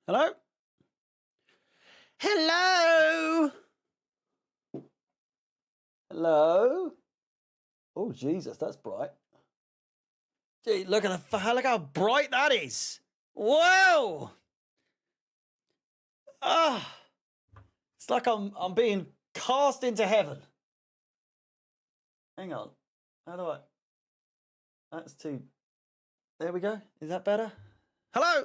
Hello? Hello? Hello? Oh, Jesus, that's bright. Gee, look how bright that is. Whoa! Ah, it's like I'm being cast into heaven. Hang on. How do I? That's too. There we go. Is that better? Hello?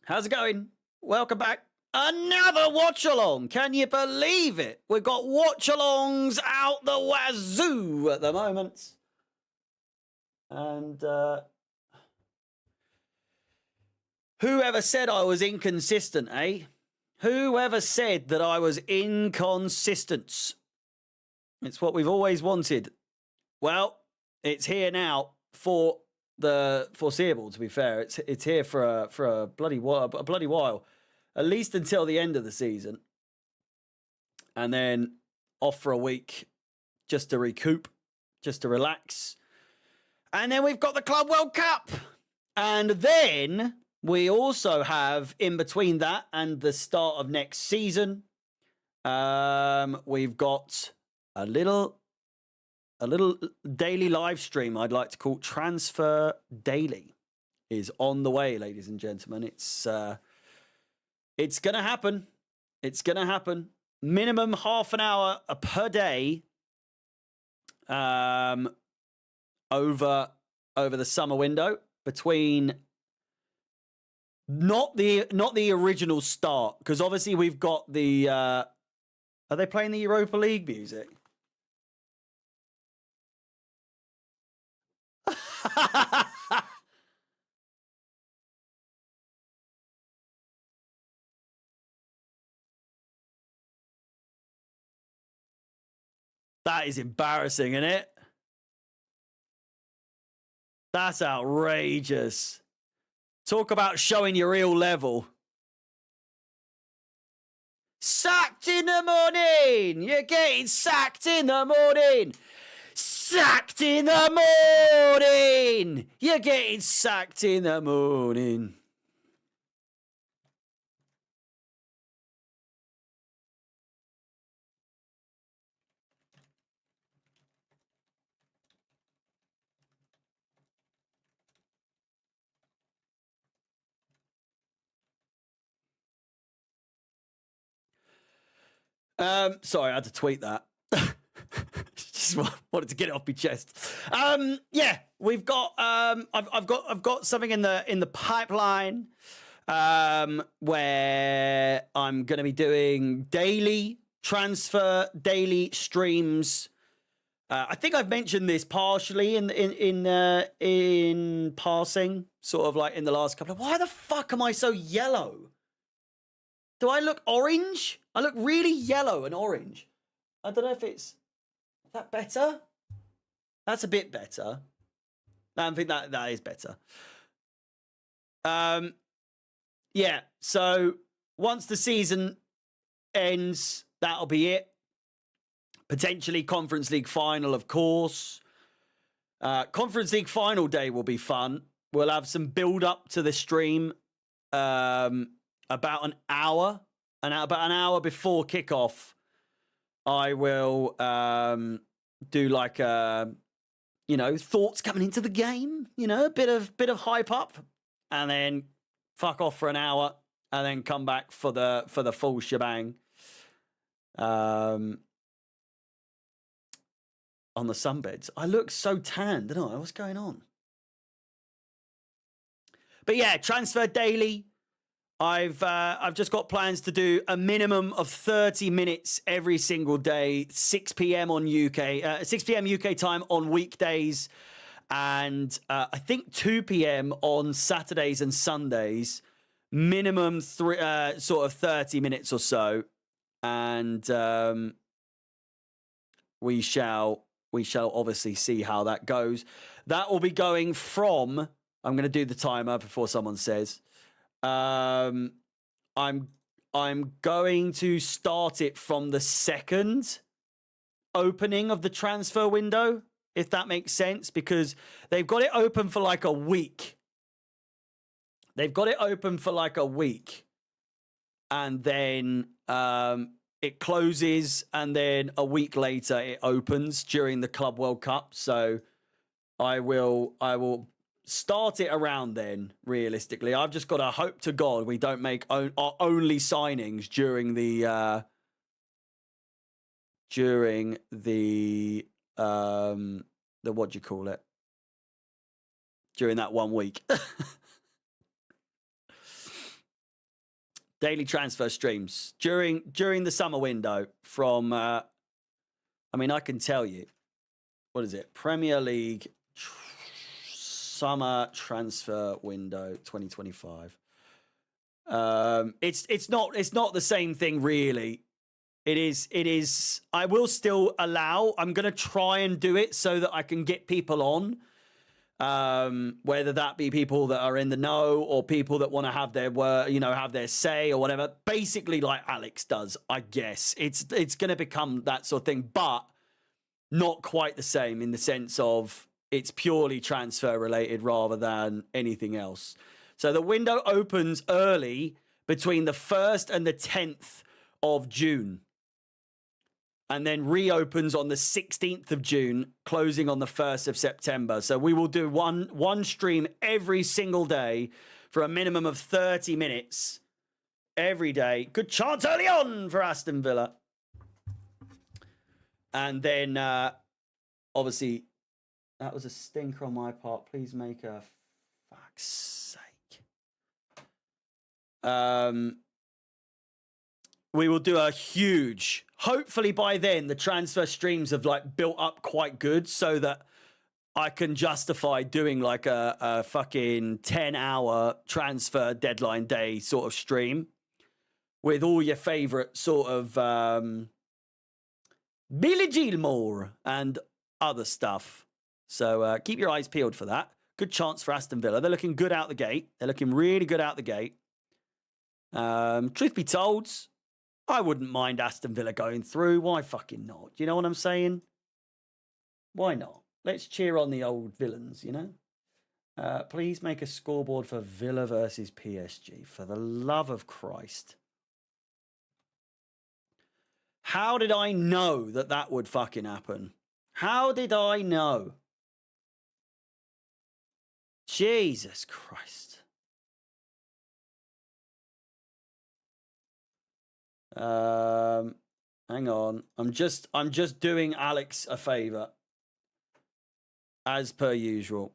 How's it going? Welcome back. Another watch along. Can you believe it? We've got watch alongs out the wazoo at the moment. And whoever said I was inconsistent, eh? Whoever said that I was inconsistent? It's what we've always wanted. Well, it's here now for the foreseeable, to be fair. It's here for a bloody while. At least until the end of the season. And then off for a week just to recoup, just to relax. And then we've got the Club World Cup. And then we also have, in between that and the start of next season, we've got a little daily live stream I'd like to call Transfer Daily is on the way, ladies and gentlemen. It's going to happen. It's going to happen. Minimum half an hour per day over the summer window between not the original start, because obviously we've got the are they playing the Europa League music? That is embarrassing, isn't it? That's outrageous. Talk about showing your real level. Sacked in the morning! You're getting sacked in the morning! Sacked in the morning! You're getting sacked in the morning. Sorry, I had to tweet that. Just wanted to get it off my chest. Yeah, we've got I've got something in the pipeline where I'm going to be doing daily streams. I think I've mentioned this partially in passing, sort of like in the last couple of. Why the fuck am I so yellow? Do I look orange? I look really yellow and orange. I don't know if it's... Is that better? That's a bit better. I think that is better. Yeah, so once the season ends, that'll be it. Potentially Conference League final, of course. Conference League final day will be fun. We'll have some build up to the stream. About an hour before kickoff, I will do like thoughts coming into the game, a bit of hype up, and then fuck off for an hour, and then come back for the full shebang. On the sunbeds, I look so tanned, don't I? What's going on? But yeah, Transfer Daily. I've just got plans to do a minimum of 30 minutes every single day, 6 p.m. on 6 p.m. UK time on weekdays, and I think 2 p.m. on Saturdays and Sundays. Minimum sort of 30 minutes or so, and we shall obviously see how that goes. That will be going from. I'm going to do the timer before someone says. I'm going to start it from the second opening of the transfer window, if that makes sense, because they've got it open for like a week. They've got it open for like a week, and then it closes, and then a week later it opens during the Club World Cup. So I will start it around then. Realistically, I've just got to hope to God we don't make our only signings during the what do you call it? During that 1 week. Daily transfer streams during the summer window from I mean, I can tell you, what is it? Premier League summer transfer window 2025. It's not the same thing really. It is I will still allow, I'm going to try and do it so that I can get people on. Whether that be people that are in the know or people that want to have their word, have their say or whatever. Basically, like Alex does, I guess. It's going to become that sort of thing, but not quite the same in the sense of it's purely transfer related rather than anything else. So the window opens early between the 1st and the 10th of June. And then reopens on the 16th of June, closing on the 1st of September. So we will do one stream every single day for a minimum of 30 minutes every day. Good chance early on for Aston Villa. And then, obviously, that was a stinker on my part. Please make a fuck's sake. We will do a huge, hopefully by then the transfer streams have like built up quite good so that I can justify doing like a fucking 10-hour transfer deadline day sort of stream with all your favorite sort of Billy Gilmore and other stuff. So keep your eyes peeled for that. Good chance for Aston Villa. They're looking good out the gate. They're looking really good out the gate. Truth be told, I wouldn't mind Aston Villa going through. Why fucking not? You know what I'm saying? Why not? Let's cheer on the old villains, Please make a scoreboard for Villa versus PSG. For the love of Christ. How did I know that would fucking happen? How did I know? Jesus Christ. Hang on. I'm just doing Alex a favor. As per usual.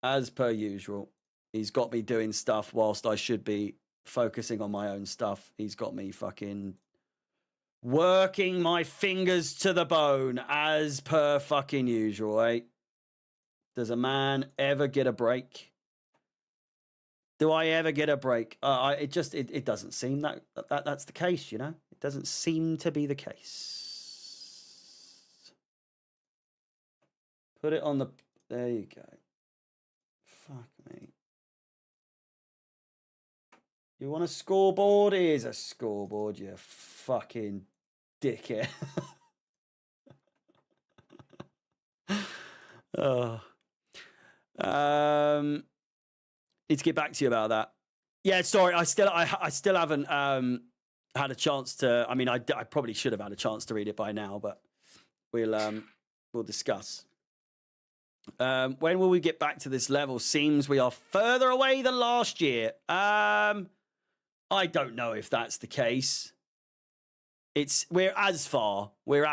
As per usual. He's got me doing stuff whilst I should be focusing on my own stuff. He's got me fucking working my fingers to the bone as per fucking usual, eh? Does a man ever get a break? Do I ever get a break? It doesn't seem that's the case, It doesn't seem to be the case. Put it on the... There you go. Fuck me. You want a scoreboard? Here's a scoreboard, you fucking dickhead. Oh. Need to get back to you about that. Yeah, sorry, I still haven't had a chance to. I mean, I probably should have had a chance to read it by now, but we'll discuss. When will we get back to this level? Seems we are further away than last year. I don't know if that's the case. We're as far. We're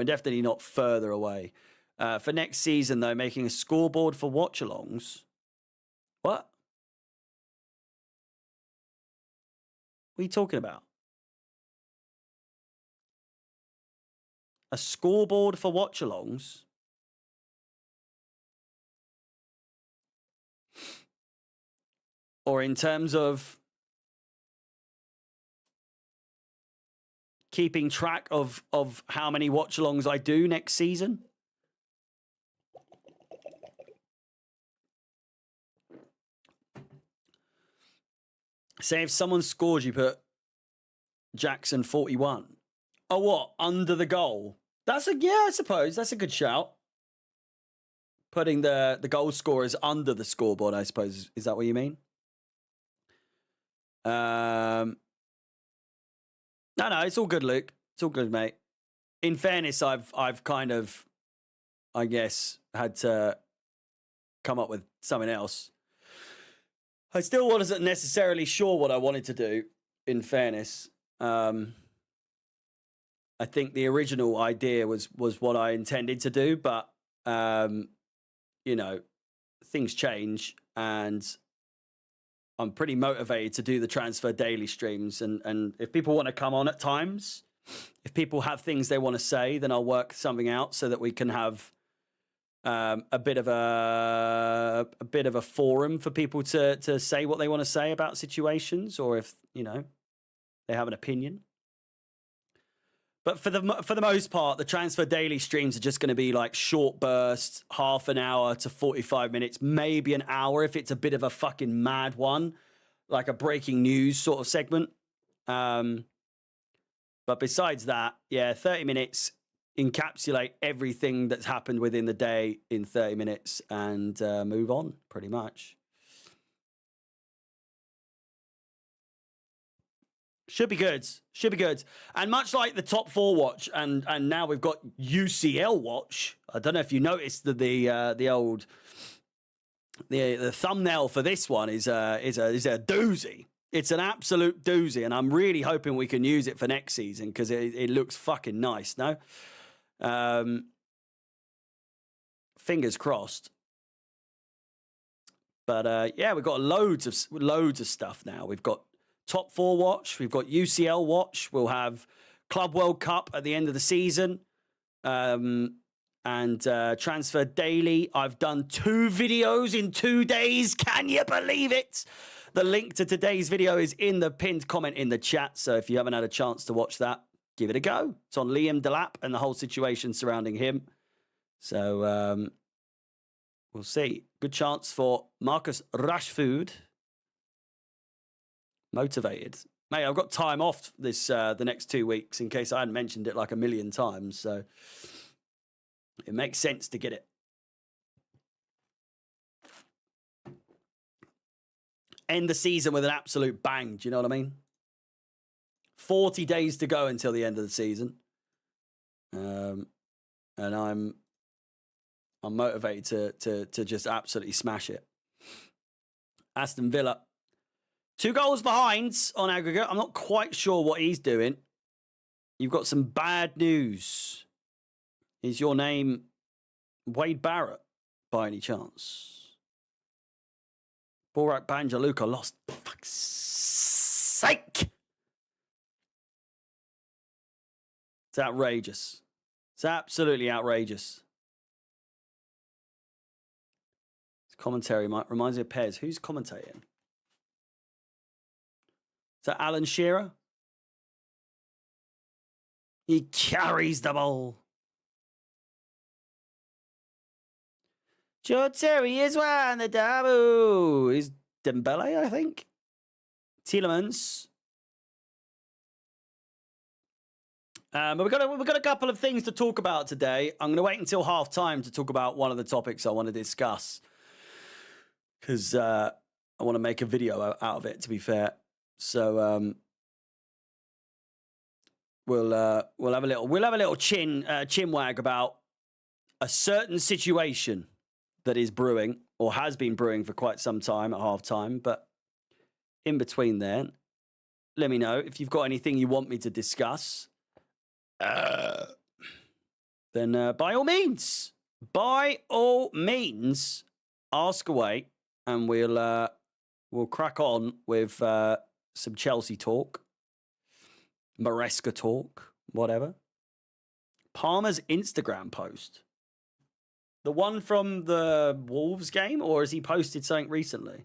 definitely not further away. For next season, though, making a scoreboard for watch-alongs. What? What are you talking about? A scoreboard for watch-alongs? Or in terms of keeping track of how many watch-alongs I do next season? Say if someone scores, you put Jackson 41. Oh, what? Under the goal? I suppose. That's a good shout. putting the goal scorers under the scoreboard, I suppose. Is that what you mean? No, it's all good, Luke. It's all good, mate. In fairness, I've kind of, I guess, had to come up with something else. I still wasn't necessarily sure what I wanted to do, in fairness. I think the original idea was what I intended to do, but, you know, things change, and I'm pretty motivated to do the Transfer Daily streams. And if people want to come on at times, if people have things they want to say, then I'll work something out so that we can have a bit of a forum for people to say what they want to say about situations, or if, you know, they have an opinion. But for the most part, the Transfer Daily streams are just going to be like short bursts, half an hour to 45 minutes, maybe an hour if it's a bit of a fucking mad one, like a breaking news sort of segment. But besides that, yeah, 30 minutes, encapsulate everything that's happened within the day in 30 minutes and move on, pretty much. Should be good. Should be good. And much like the top 4 watch, and now we've got UCL watch. I don't know if you noticed that the old the thumbnail for this one is a doozy. It's an absolute doozy, and I'm really hoping we can use it for next season because it looks fucking nice. No, fingers crossed. But yeah, we've got loads of stuff now. We've got Top 4 watch. We've got UCL watch. We'll have Club World Cup at the end of the season. And Transfer Daily. I've done 2 videos in 2 days. Can you believe it? The link to today's video is in the pinned comment in the chat. So if you haven't had a chance to watch that, give it a go. It's on Liam Delap and the whole situation surrounding him. So we'll see. Good chance for Marcus Rashford. Motivated. Mate, I've got time off this the next 2 weeks in case I hadn't mentioned it like a million times. So it makes sense to get it. End the season with an absolute bang. Do you know what I mean? 40 days to go until the end of the season. And I'm motivated to just absolutely smash it. Aston Villa. 2 goals behind on aggregate. I'm not quite sure what he's doing. You've got some bad news. Is your name Wade Barrett by any chance? Borak Banjaluka lost. For fuck's sake. It's outrageous. It's absolutely outrageous. This commentary reminds me of Pez. Who's commentating? Is that Alan Shearer? He carries the ball. Joe Terry is one, the double. Is Dembele, I think. Tielemans. But we've got a couple of things to talk about today. I'm going to wait until half time to talk about one of the topics I want to discuss. Because I want to make a video out of it, to be fair. So we'll have a little chin wag about a certain situation that is brewing or has been brewing for quite some time at half time. But in between there, let me know if you've got anything you want me to discuss. Then by all means, ask away, and we'll crack on with some Chelsea talk, Maresca talk, whatever. Palmer's Instagram post. The one from the Wolves game, or has he posted something recently?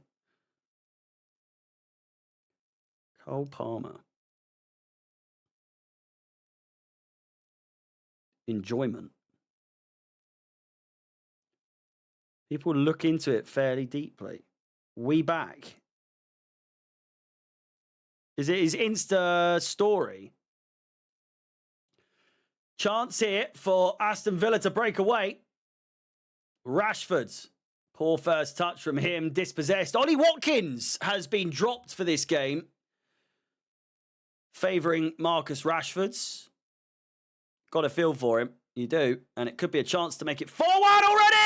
Cole Palmer. Enjoyment. People look into it fairly deeply. We back. Is it his Insta story? Chance here for Aston Villa to break away. Rashford. Poor first touch from him. Dispossessed. Ollie Watkins has been dropped for this game, favouring Marcus Rashford's. Got a feel for him. You do. And it could be a chance to make it 4-1 already!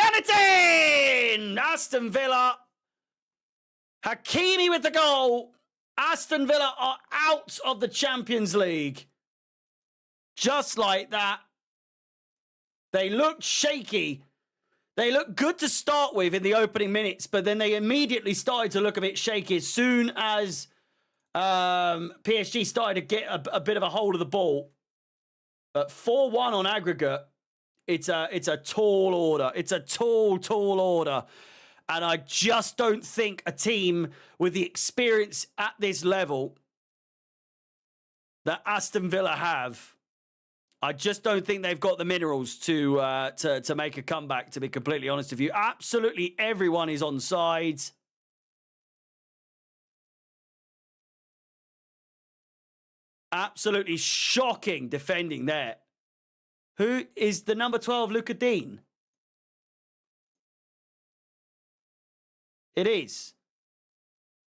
And it's in! Aston Villa. Hakimi with the goal. Aston Villa are out of the Champions League. Just like that. They looked shaky. They looked good to start with in the opening minutes, but then they immediately started to look a bit shaky as soon as PSG started to get a bit of a hold of the ball. But 4-1 on aggregate, it's a tall order. It's a tall order. And I just don't think a team with the experience at this level that Aston Villa have, I just don't think they've got the minerals to make a comeback, to be completely honest with you. Absolutely everyone is on sides. Absolutely shocking defending there. Who is the number 12, Luca Dean? It is.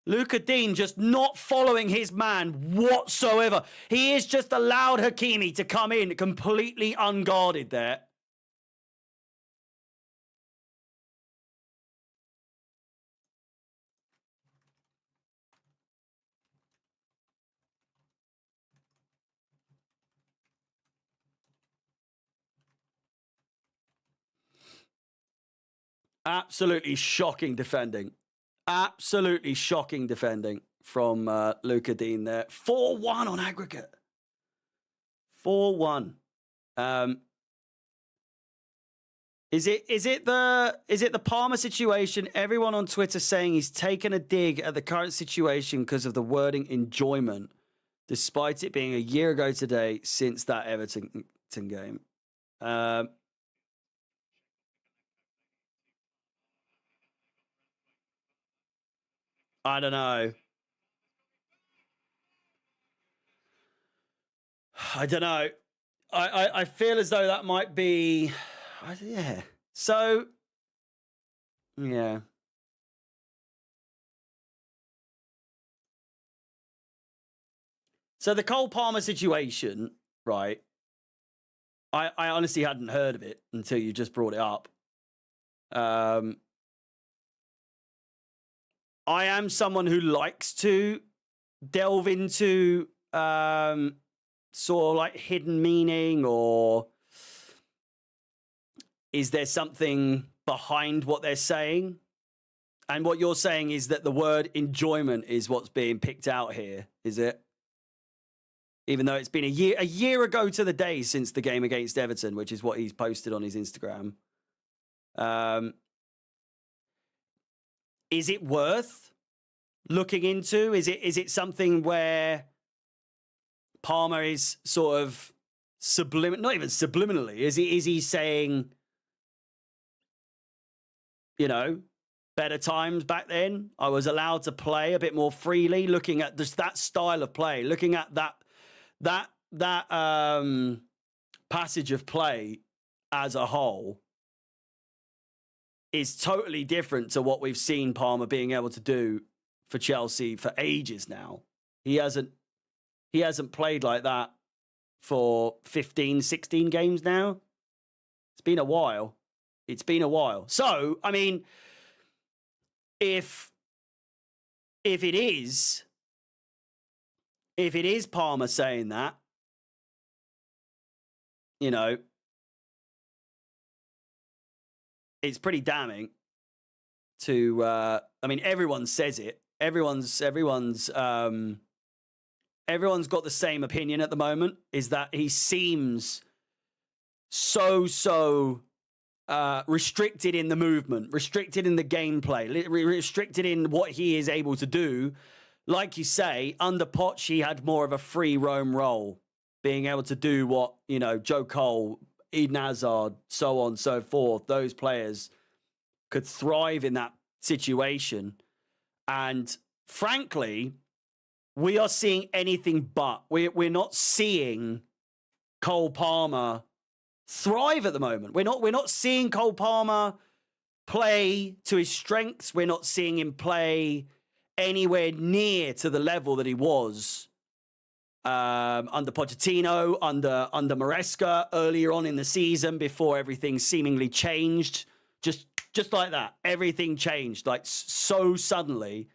Luca Dean just not following his man whatsoever. He has just allowed Hakimi to come in completely unguarded there. Absolutely shocking defending. Absolutely shocking defending from Luca Dean there. 4-1 on aggregate. 4-1. Is it the Palmer situation? Everyone on Twitter saying he's taken a dig at the current situation because of the wording enjoyment, despite it being a year ago today since that Everton game. I don't know. I don't know. I feel as though that might be... Yeah. So, yeah. So the Cole Palmer situation, right? I honestly hadn't heard of it until you just brought it up. I am someone who likes to delve into sort of like hidden meaning, or is there something behind what they're saying? And what you're saying is that the word enjoyment is what's being picked out here, is it? Even though it's been a year ago to the day since the game against Everton, which is what he's posted on his Instagram. Is it worth looking into? Is it something where Palmer is sort of not even subliminally, is he saying, you know, better times back then, I was allowed to play a bit more freely, looking at just that style of play, looking at that passage of play as a whole is totally different to what we've seen Palmer being able to do for Chelsea for ages now. He hasn't played like that for 15, 16 games now. It's been a while. It's been a while. So, I mean, if it is Palmer saying that, you know, it's pretty damning to I mean, everyone says it. Everyone's got the same opinion at the moment, is that he seems so restricted in the movement, restricted in the gameplay, restricted in what he is able to do. Like you say, under Poch, he had more of a free roam role, being able to do what, you know, Joe Cole, Eden Hazard, so on and so forth. Those players could thrive in that situation. And frankly, we are seeing anything but. We're not seeing Cole Palmer thrive at the moment. We're not seeing Cole Palmer play to his strengths. We're not seeing him play anywhere near to the level that he was under Pochettino, under Maresca earlier on in the season before everything seemingly changed. Just like that, everything changed like so suddenly.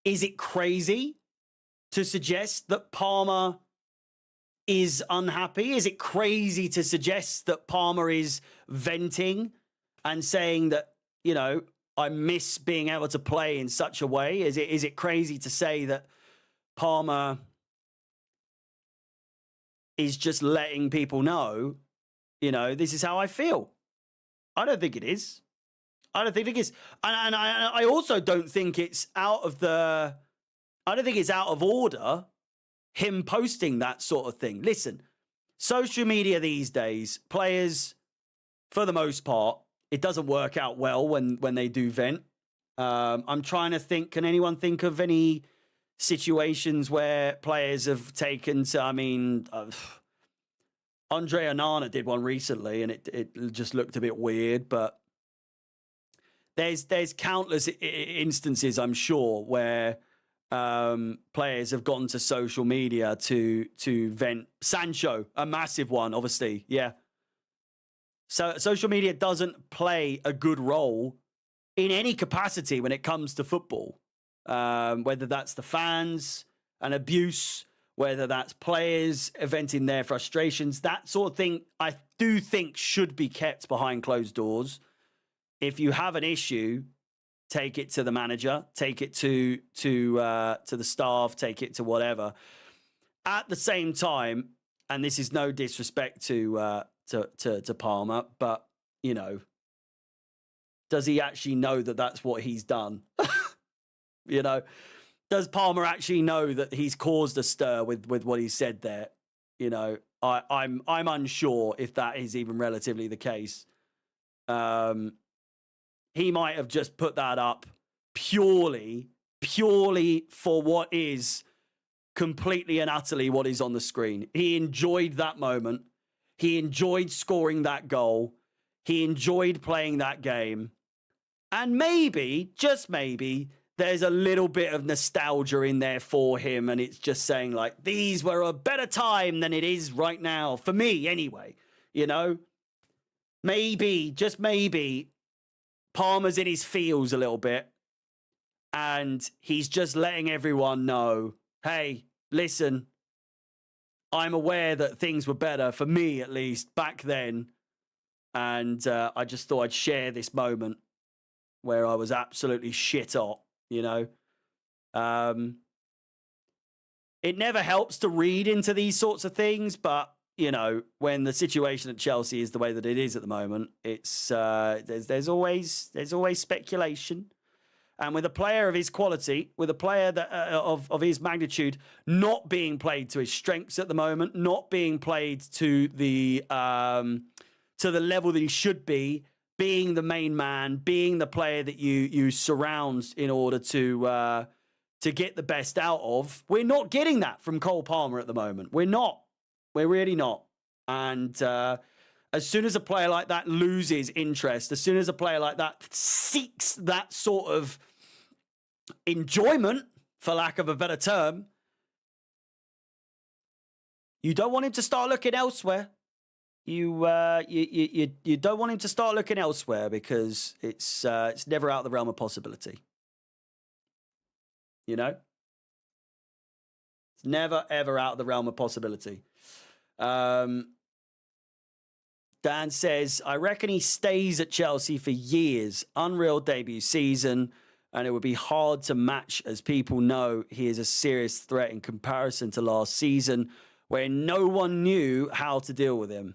Is it crazy to suggest that Palmer is unhappy? Is it crazy to suggest that Palmer is venting and saying that, you know, I miss being able to play in such a way? Is it crazy to say that Palmer is just letting people know, you know, this is how I feel? I don't think it is. I don't think it is. And I also don't think it's I don't think it's out of order, him posting that sort of thing. Listen, social media these days, players, for the most part, it doesn't work out well when they do vent. I'm trying to think, can anyone think of any situations where players have taken to, I mean, Andre Onana did one recently and it just looked a bit weird, but there's countless instances, I'm sure, where players have gone to social media to vent. Sancho, a massive one, obviously. Yeah. So social media doesn't play a good role in any capacity when it comes to football. Whether that's the fans and abuse, whether that's players venting their frustrations, that sort of thing, I do think should be kept behind closed doors. If you have an issue, take it to the manager, take it to the staff, take it to whatever. At the same time, and this is no disrespect to Palmer, but you know, does he actually know that that's what he's done? You know, does Palmer actually know that he's caused a stir with what he said there? You know, I'm unsure if that is even relatively the case. He might have just put that up purely for what is completely and utterly what is on the screen. He enjoyed that moment. He enjoyed scoring that goal. He enjoyed playing that game. And maybe, just maybe, there's a little bit of nostalgia in there for him. And it's just saying, like, these were a better time than it is right now. For me, anyway. You know? Maybe, just maybe, Palmer's in his feels a little bit. And he's just letting everyone know, hey, listen, I'm aware that things were better, for me at least, back then. And I just thought I'd share this moment where I was absolutely shit hot, you know. It never helps to read into these sorts of things, but, you know, when the situation at Chelsea is the way that it is at the moment, it's there's always speculation. And with a player of his quality, with a player that of his magnitude, not being played to his strengths at the moment, not being played to the level that he should be, being the main man, being the player that you surround in order to get the best out of, we're not getting that from Cole Palmer at the moment. We're not. We're really not. And as soon as a player like that loses interest, as soon as a player like that seeks that sort of enjoyment, for lack of a better term, you don't want him to start looking elsewhere. You don't want him to start looking elsewhere because it's never out of the realm of possibility. You know? It's never, ever out of the realm of possibility. Dan says, I reckon he stays at Chelsea for years. Unreal debut season, and it would be hard to match as people know he is a serious threat in comparison to last season where no one knew how to deal with him.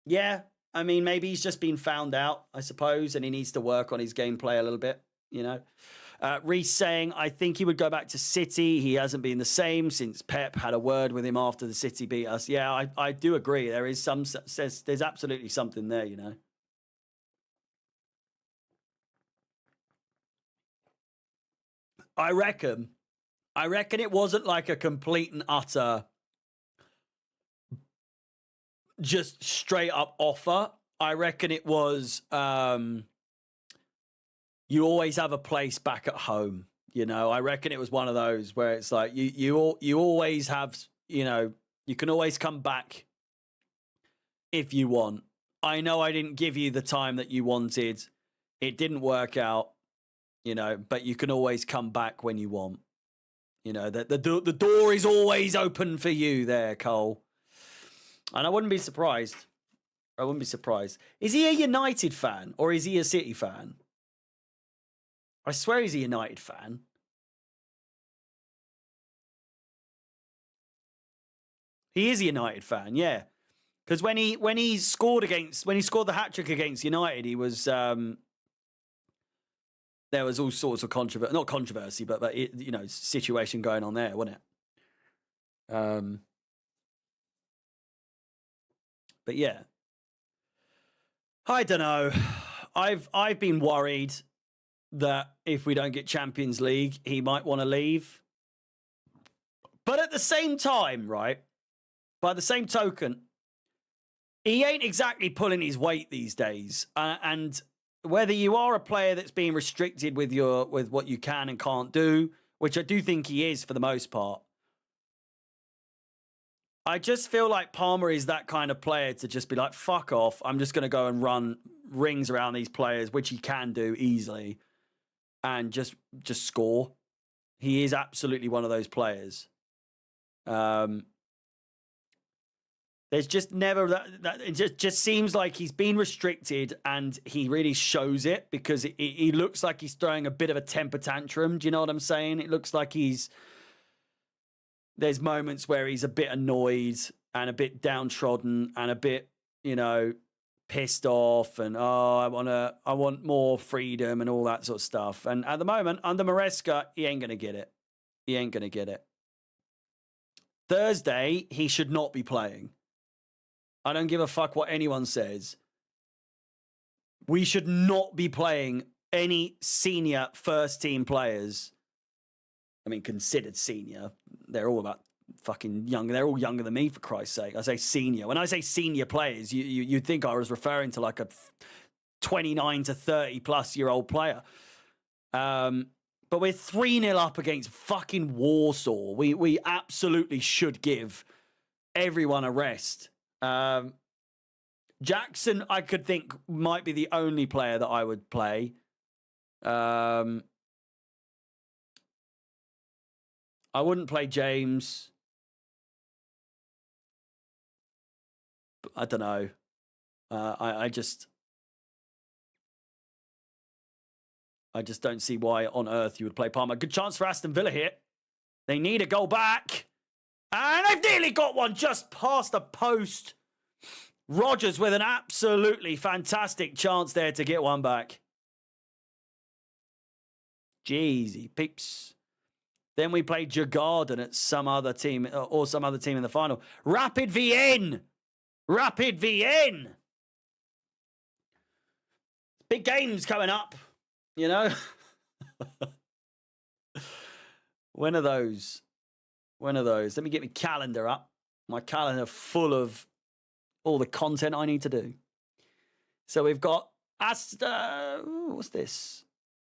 Yeah, I mean, maybe he's just been found out, I suppose, and he needs to work on his gameplay a little bit, you know. Reece saying, I think he would go back to City. He hasn't been the same since Pep had a word with him after the City beat us. Yeah, I do agree. There is there's absolutely something there, you know. I reckon I reckon it wasn't like a complete and utter, just straight up offer. I reckon it was, you always have a place back at home. You know, I reckon it was one of those where it's like you always have, you know, you can always come back if you want. I know I didn't give you the time that you wanted. It didn't work out, you know, but you can always come back when you want. You know, the door is always open for you there, Cole. And I wouldn't be surprised. I wouldn't be surprised. Is he a United fan or is he a City fan? I swear he's a United fan. He is a United fan, yeah. Because when he scored the hat-trick against United, he was there was all sorts of controversy, but you know, situation going on there, wasn't it? But yeah, I don't know. I've been worried that if we don't get Champions League, he might want to leave. But at the same time, right? By the same token, he ain't exactly pulling his weight these days. And whether you are a player that's being restricted with what you can and can't do, which I do think he is for the most part, I just feel like Palmer is that kind of player to just be like, fuck off. I'm just going to go and run rings around these players, which he can do easily, and just score. He is absolutely one of those players. There's just never that it just seems like he's been restricted and he really shows it because he looks like he's throwing a bit of a temper tantrum. Do you know what I'm saying? It looks like there's moments where he's a bit annoyed and a bit downtrodden and a bit, you know, pissed off and, I want more freedom and all that sort of stuff. And at the moment, under Maresca, he ain't going to get it. He ain't going to get it. Thursday, he should not be playing. I don't give a fuck what anyone says. We should not be playing any senior first team players. I mean, considered senior. They're all about fucking young. They're all younger than me, for Christ's sake. I say senior. When I say senior players, you'd think I was referring to like a 29 to 30 plus year old player. But we're 3-0 up against fucking Warsaw. We absolutely should give everyone a rest. Jackson, I could think, might be the only player that I would play. I wouldn't play James. I don't know. I just don't see why on earth you would play Palmer. Good chance for Aston Villa here. They need a goal back. And they've nearly got one just past the post. Rodgers with an absolutely fantastic chance there to get one back. Jeezy peeps. Then we play Djurgården at some other team or some other team in the final. Rapid Vienna. Rapid Vienna. Big games coming up, you know. When are those? When are those? Let me get my calendar up. My calendar full of all the content I need to do. So we've got what's this?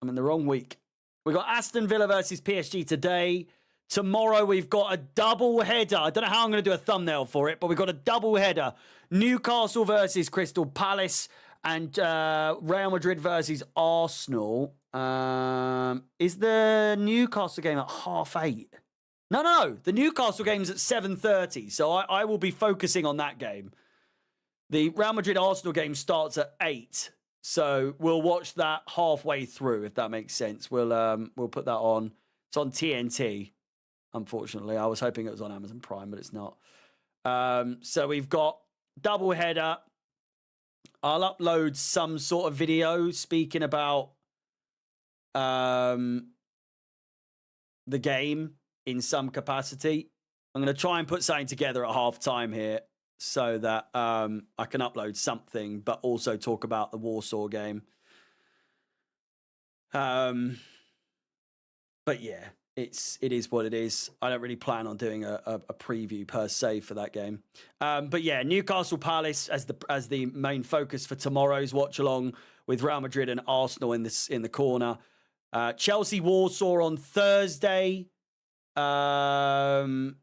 I'm in the wrong week. We've got Aston Villa versus PSG today. Tomorrow we've got a double header. I don't know how I'm going to do a thumbnail for it, but we've got a double header. Newcastle versus Crystal Palace and Real Madrid versus Arsenal. Is the Newcastle game at 8:30? No. The Newcastle game's at 7:30, so I will be focusing on that game. The Real Madrid-Arsenal game starts at 8, so we'll watch that halfway through, if that makes sense. We'll put that on. It's on TNT, unfortunately. I was hoping it was on Amazon Prime, but it's not. So we've got double header. I'll upload some sort of video speaking about the game in some capacity. I'm going to try and put something together at half time here so that I can upload something, but also talk about the Warsaw game. But yeah, it is what it is. I don't really plan on doing a preview per se for that game. But yeah, Newcastle Palace as the main focus for tomorrow's watch along, with Real Madrid and Arsenal in the corner. Chelsea Warsaw on Thursday. And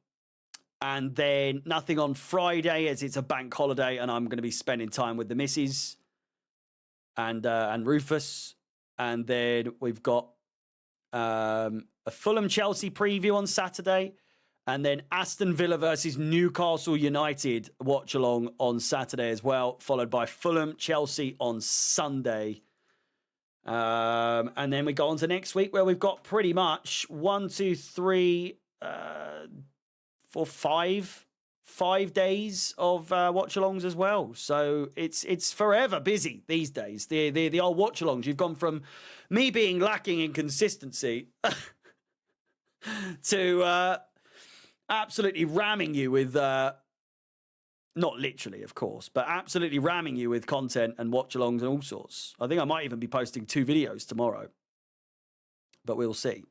then nothing on Friday as it's a bank holiday and I'm going to be spending time with the missus and Rufus. And then we've got a Fulham Chelsea preview on Saturday, and then Aston Villa versus Newcastle United watch along on Saturday as well, followed by Fulham Chelsea on Sunday. And then we go on to next week where we've got pretty much 1, 2, 3, 4, 5 days of watch-alongs as well. So it's forever busy these days. The old watch-alongs. You've gone from me being lacking in consistency to absolutely ramming you with, not literally, of course, but absolutely ramming you with content and watch-alongs and all sorts. I think I might even be posting 2 videos tomorrow. But we'll see.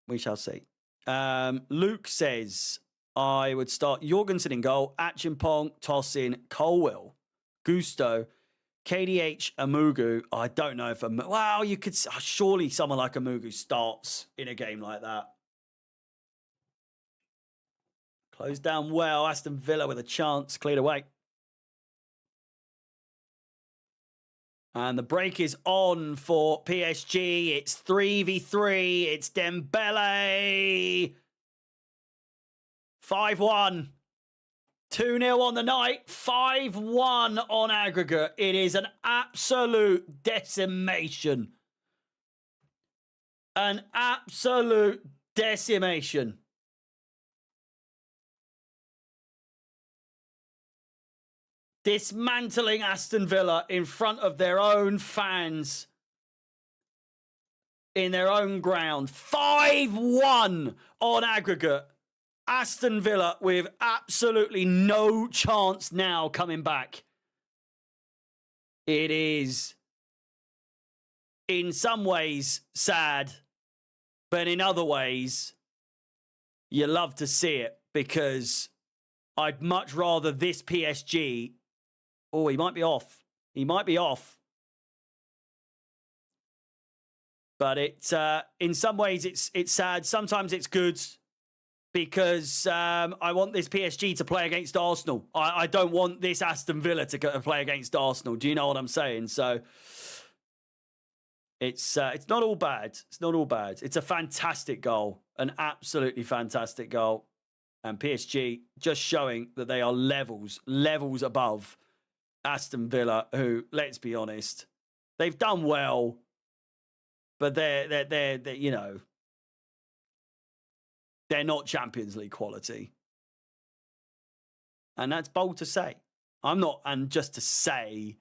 We shall see. Luke says, I would start Jorgensen in goal, Achimpong, Tosin, Colwill, Gusto, KDH, Amugu. I don't know if well, you could surely someone like Amugu starts in a game like that. Closed down well. Aston Villa with a chance, cleared away. And the break is on for PSG. It's 3v3. It's Dembele. 5-1. 2-0 on the night. 5-1 on aggregate. It is an absolute decimation. An absolute decimation. Dismantling Aston Villa in front of their own fans in their own ground. 5-1 on aggregate. Aston Villa with absolutely no chance now coming back. It is in some ways sad, but in other ways you love to see it, because I'd much rather this PSG. Oh, he might be off. He might be off. But in some ways it's sad. Sometimes it's good, because I want this PSG to play against Arsenal. I don't want this Aston Villa to play against Arsenal. Do you know what I'm saying? So it's not all bad. It's not all bad. It's a fantastic goal, an absolutely fantastic goal, and PSG just showing that they are levels above Aston Villa, who, let's be honest, they've done well, but they're you know, they're not Champions League quality. And that's bold to say. I'm not, and just to say,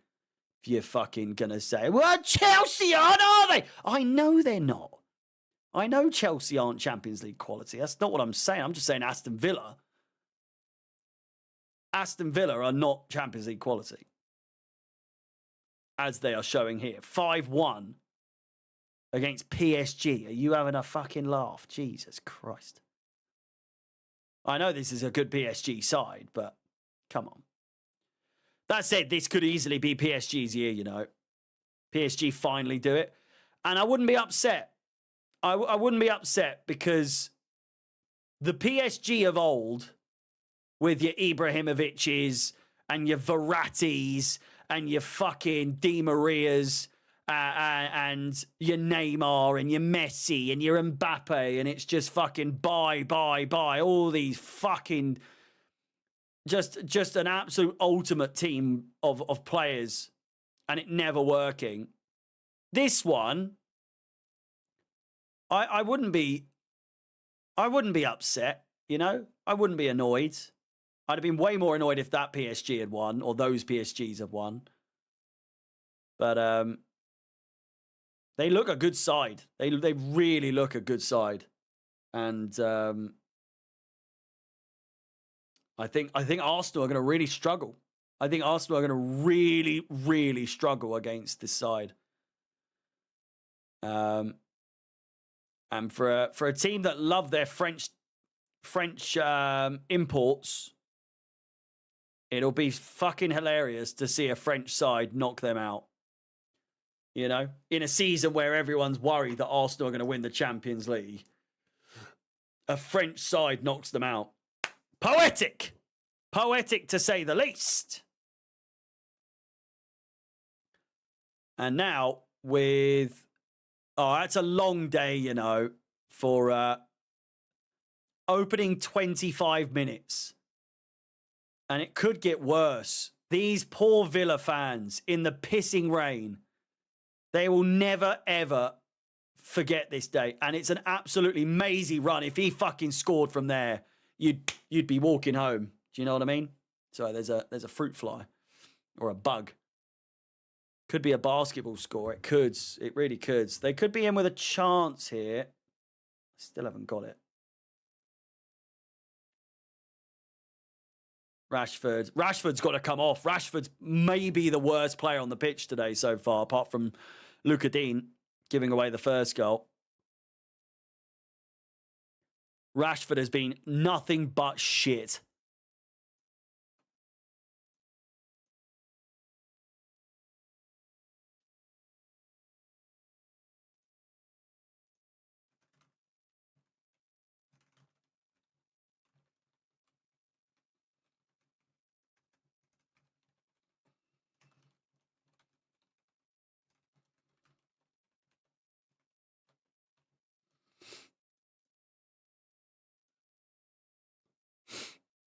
if you're fucking gonna say, well, Chelsea aren't, are they? I know they're not. I know Chelsea aren't Champions League quality. That's not what I'm saying. I'm just saying Aston Villa. Aston Villa are not Champions League quality, as they are showing here. 5-1 against PSG. Are you having a fucking laugh? Jesus Christ. I know this is a good PSG side, but come on. That said, this could easily be PSG's year, you know. PSG finally do it. And I wouldn't be upset. I wouldn't be upset, because the PSG of old, with your Ibrahimovics and your Verrattis and your fucking Di Marias and your Neymar and your Messi and your Mbappe, and it's just fucking bye. All these fucking just an absolute ultimate team of players, and it never working. This one, I wouldn't be upset, you know? I wouldn't be annoyed. I'd have been way more annoyed if that PSG had won, or those PSGs have won. But they look a good side. They really look a good side. And I think Arsenal are going to really struggle. I think Arsenal are going to really, really struggle against this side. And for a team that love their French imports, it'll be fucking hilarious to see a French side knock them out. You know, in a season where everyone's worried that Arsenal are going to win the Champions League, a French side knocks them out. Poetic. Poetic to say the least. And now with... Oh, that's a long day, you know, for opening 25 minutes. And it could get worse. These poor Villa fans in the pissing rain, they will never, ever forget this day. And it's an absolutely mazy run. If he fucking scored from there, you'd be walking home. Do you know what I mean? Sorry, there's a fruit fly or a bug. Could be a basketball score. It could. It really could. They could be in with a chance here. Still haven't got it. Rashford's got to come off. Rashford's maybe the worst player on the pitch today so far, apart from Luka Dean giving away the first goal. Rashford has been nothing but shit.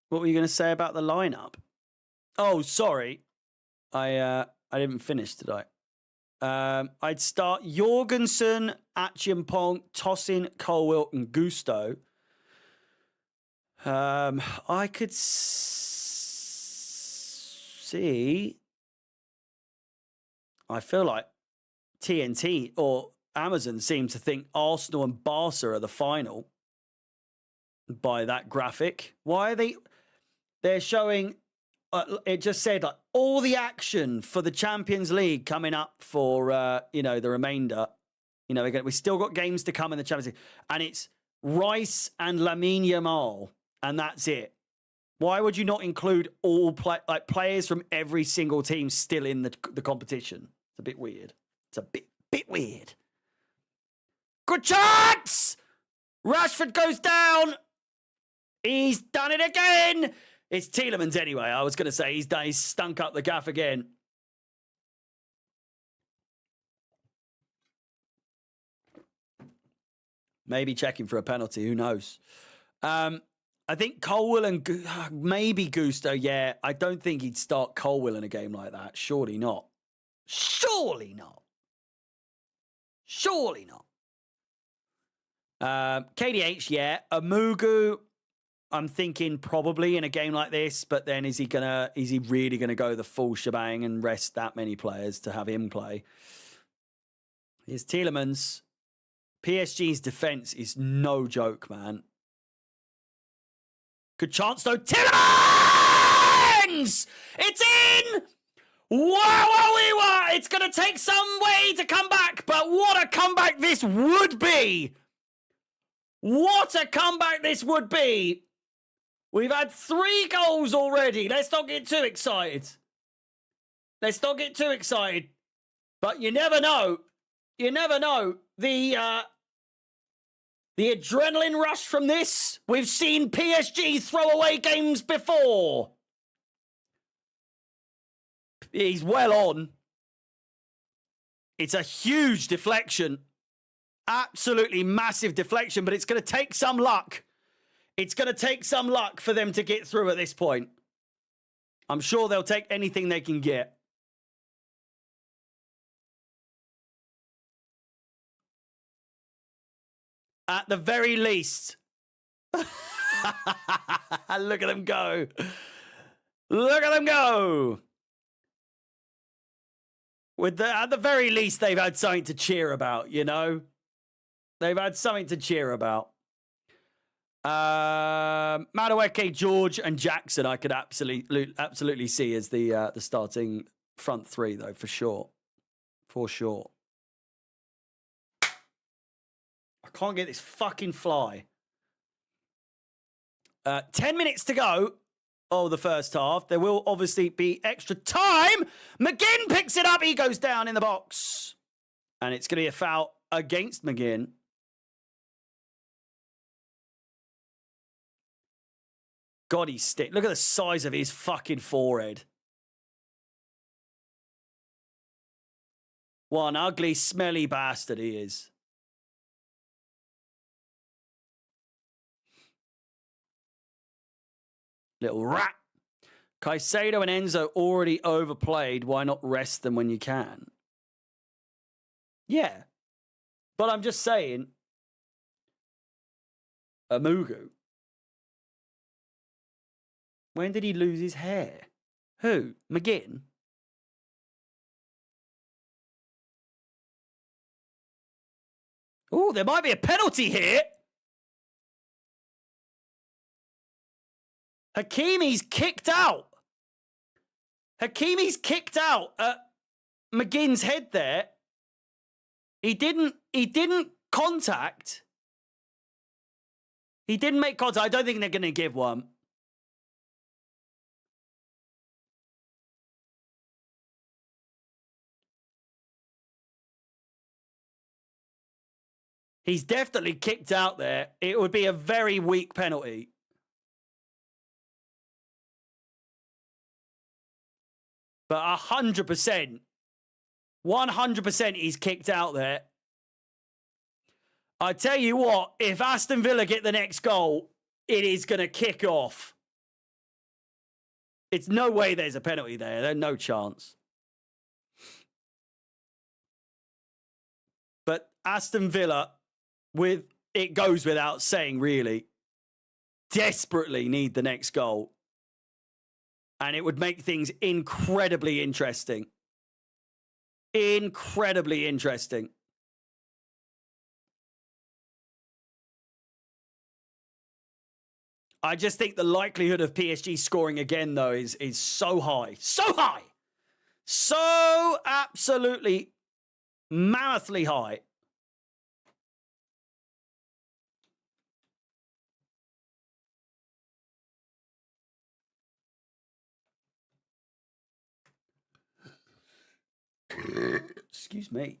What were you going to say about the lineup? Oh, sorry. I didn't finish, did I? I'd start Jorgensen, Achiampong, Tosin, Colwill, and Gusto. I could see... I feel like TNT or Amazon seem to think Arsenal and Barca are the final by that graphic. Why are they... They're showing... it just said like all the action for the Champions League coming up for you know, the remainder. You know, we still got games to come in the Champions League, and it's Rice and Lamine Yamal, and that's it. Why would you not include all players from every single team still in the competition? It's a bit weird. It's a bit weird. Good chance! Rashford goes down. He's done it again. It's Tielemans anyway. I was going to say he's stunk up the gaff again. Maybe checking for a penalty. Who knows? I think Colwill and maybe Gusto. Yeah, I don't think he'd start Colwill in a game like that. Surely not. Surely not. Surely not. KDH, yeah. Amugu, I'm thinking probably in a game like this, but then is he really gonna go the full shebang and rest that many players to have him play? Here's Tielemans. PSG's defense is no joke, man. Good chance though. Tielemans! It's in! Wow, it's gonna take some way to come back, but what a comeback this would be! What a comeback this would be! We've had 3 goals already. Let's not get too excited. Let's not get too excited. But you never know. You never know. The adrenaline rush from this. We've seen PSG throw away games before. He's well on. It's a huge deflection. Absolutely massive deflection, but it's going to take some luck. It's going to take some luck for them to get through at this point. I'm sure they'll take anything they can get. At the very least. Look at them go. Look at them go. At the very least, they've had something to cheer about, you know? They've had something to cheer about. Madueke, George, and Jackson, I could absolutely see as the starting front 3, though, for sure. For sure. I can't get this fucking fly. 10 minutes to go. Oh, the first half. There will obviously be extra time. McGinn picks it up. He goes down in the box. And it's going to be a foul against McGinn. God, he's stick. Look at the size of his fucking forehead. What an ugly, smelly bastard he is. Little rat. Caicedo and Enzo already overplayed. Why not rest them when you can? Yeah. But I'm just saying. Amugu. When did he lose his hair? Who? McGinn? Oh, there might be a penalty here. Hakimi's kicked out. Hakimi's kicked out at McGinn's head there. He didn't contact. He didn't make contact. I don't think they're going to give one. He's definitely kicked out there. It would be a very weak penalty. But 100%, 100% he's kicked out there. I tell you what, if Aston Villa get the next goal, it is going to kick off. It's no way there's a penalty there. There's no chance. But Aston Villa, with it goes without saying, really, desperately need the next goal. And it would make things incredibly interesting. Incredibly interesting. I just think the likelihood of PSG scoring again, though, is so high. So high! So absolutely mammothly high. Excuse me.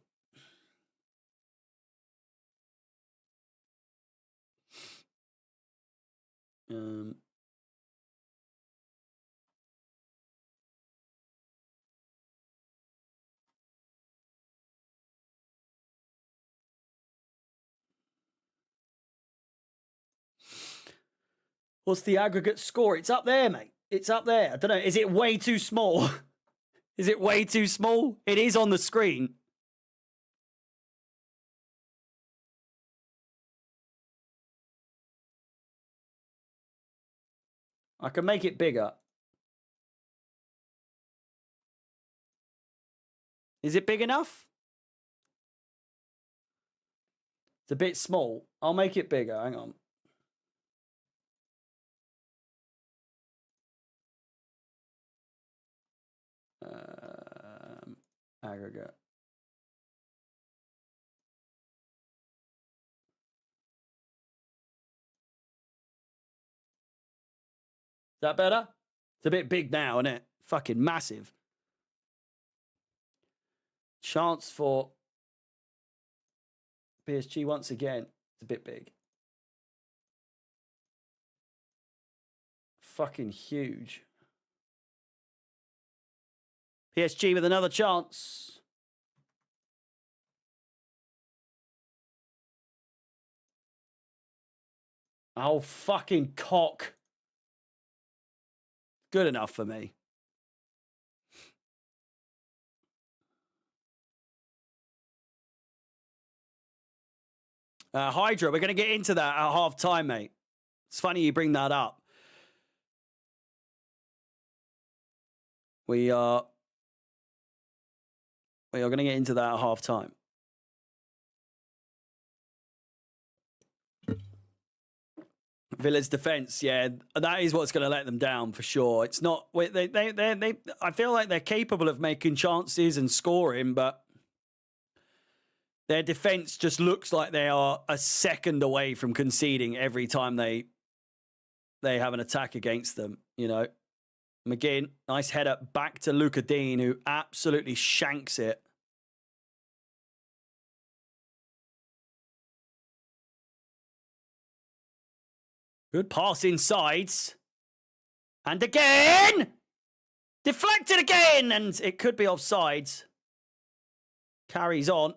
What's the aggregate score? It's up there, mate. It's up there. I don't know. Is it way too small? Is it way too small? It is on the screen. I can make it bigger. Is it big enough? It's a bit small. I'll make it bigger. Hang on. Aggregate. Is that better? It's a bit big now, isn't it? Fucking massive. Chance for PSG once again. It's a bit big. Fucking huge. PSG with another chance. Oh, fucking cock. Good enough for me. Hydra, we're going to get into that at half time, mate. It's funny you bring that up. We are going to get into that at half time. Villa's defense, yeah, that is what's going to let them down for sure. It's not they. I feel like they're capable of making chances and scoring, but Their defense just looks like they are a second away from conceding every time they have an attack against them, you know. McGinn, nice header back to Luca Dean, who absolutely shanks it. Good pass inside. And again! Deflected again! And it could be offsides. Carries on.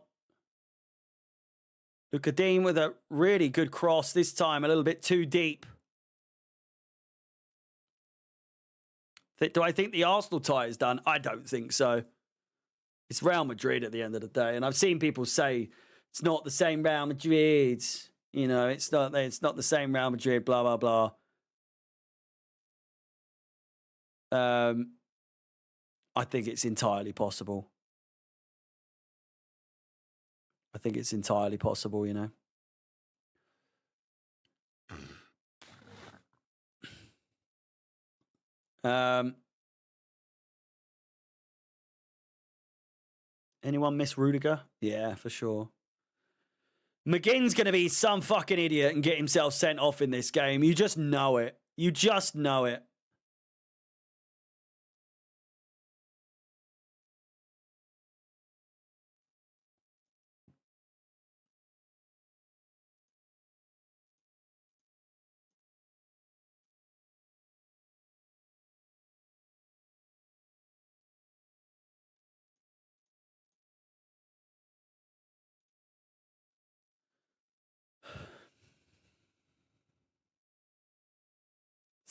Luca Dean with a really good cross, this time a little bit too deep. Do I think the Arsenal tie is done? I don't think so. It's Real Madrid at the end of the day. And I've seen people say it's not the same Real Madrid. You know, it's not the same Real Madrid, blah, blah, blah. I think it's entirely possible. I think it's entirely possible, you know. Anyone miss Rudiger? Yeah, for sure. McGinn's going to be some fucking idiot and get himself sent off in this game. You just know it. You just know it.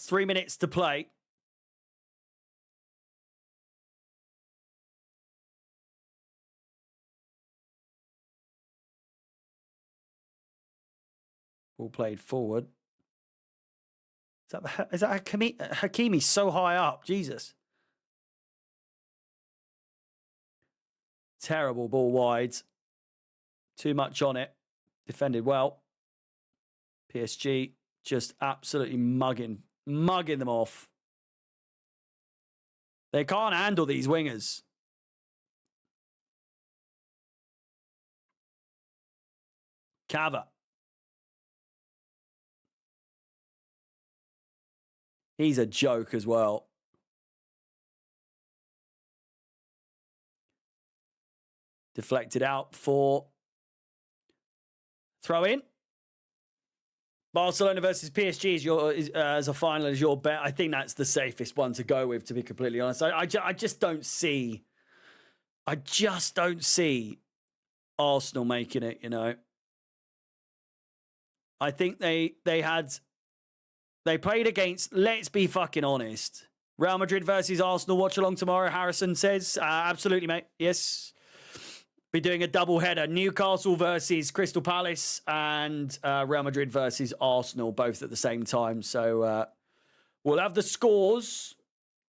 Three minutes to play. Ball played forward. Is that Hakimi so high up? Jesus. Terrible ball wide. Too much on it. Defended well. PSG just absolutely mugging them off. They can't handle these wingers. Cava. He's a joke as well. Deflected out for throw in. Barcelona versus PSG is as a final as your bet. I think that's the safest one to go with, to be completely honest. I just don't see. I just don't see Arsenal making it, you know. I think they played against, let's be fucking honest, Real Madrid versus Arsenal. Watch along tomorrow, Harrison says. Absolutely, mate. Yes. Be doing a double header. Newcastle versus Crystal Palace and Real Madrid versus Arsenal, both at the same time. So we'll have the scores.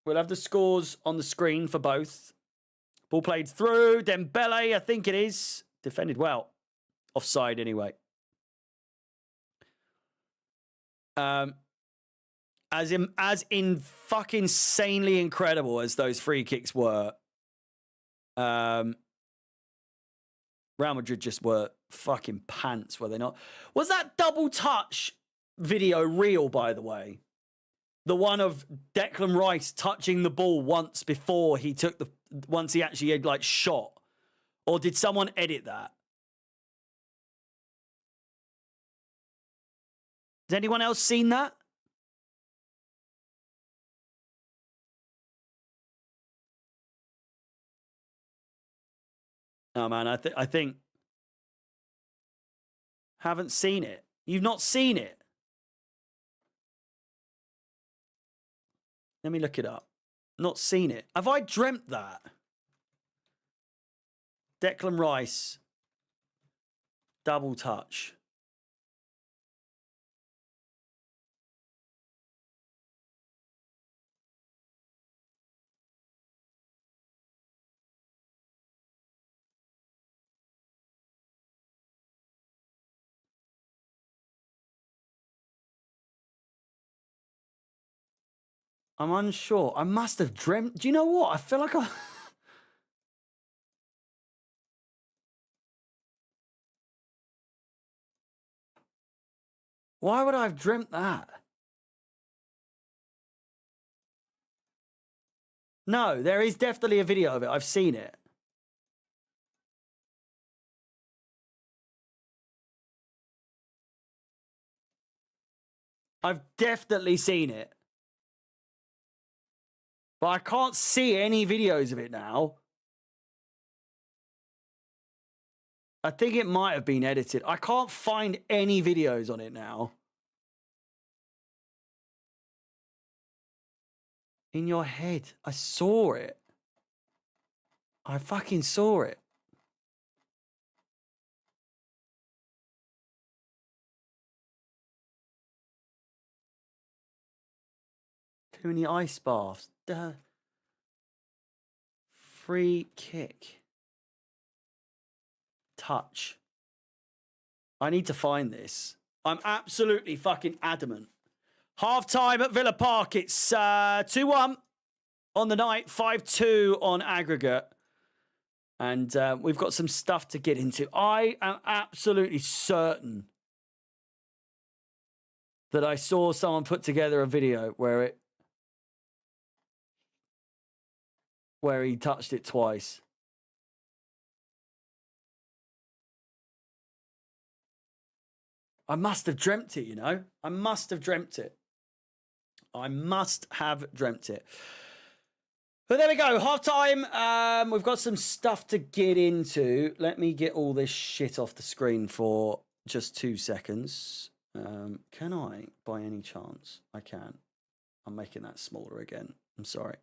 We'll have the scores on the screen for both. Ball played through. Dembele, I think it is. Defended well. Offside anyway. As in fucking insanely incredible as those free kicks were, Real Madrid just were fucking pants, were they not? Was that double touch video real, by the way? The one of Declan Rice touching the ball once before he took once he actually had like shot? Or did someone edit that? Has anyone else seen that? Oh, man, I think... Haven't seen it. You've not seen it? Let me look it up. Not seen it. Have I dreamt that? Declan Rice. Double touch. I'm unsure. I must have dreamt. Do you know what? I feel like Why would I have dreamt that? No, there is definitely a video of it. I've seen it. I've definitely seen it. But I can't see any videos of it now. I think it might have been edited. I can't find any videos on it now. In your head. I saw it. I fucking saw it. Too many ice baths. Duh. Free kick. Touch. I need to find this. I'm absolutely fucking adamant. Half time at Villa Park. It's 2-1 on the night, 5-2 on aggregate. And we've got some stuff to get into. I am absolutely certain that I saw someone put together a video where he touched it twice. I must have dreamt it, you know? I must have dreamt it. I must have dreamt it. But there we go. Half time. We've got some stuff to get into. Let me get all this shit off the screen for just 2 seconds. Can I, by any chance? I can. I'm making that smaller again. I'm sorry.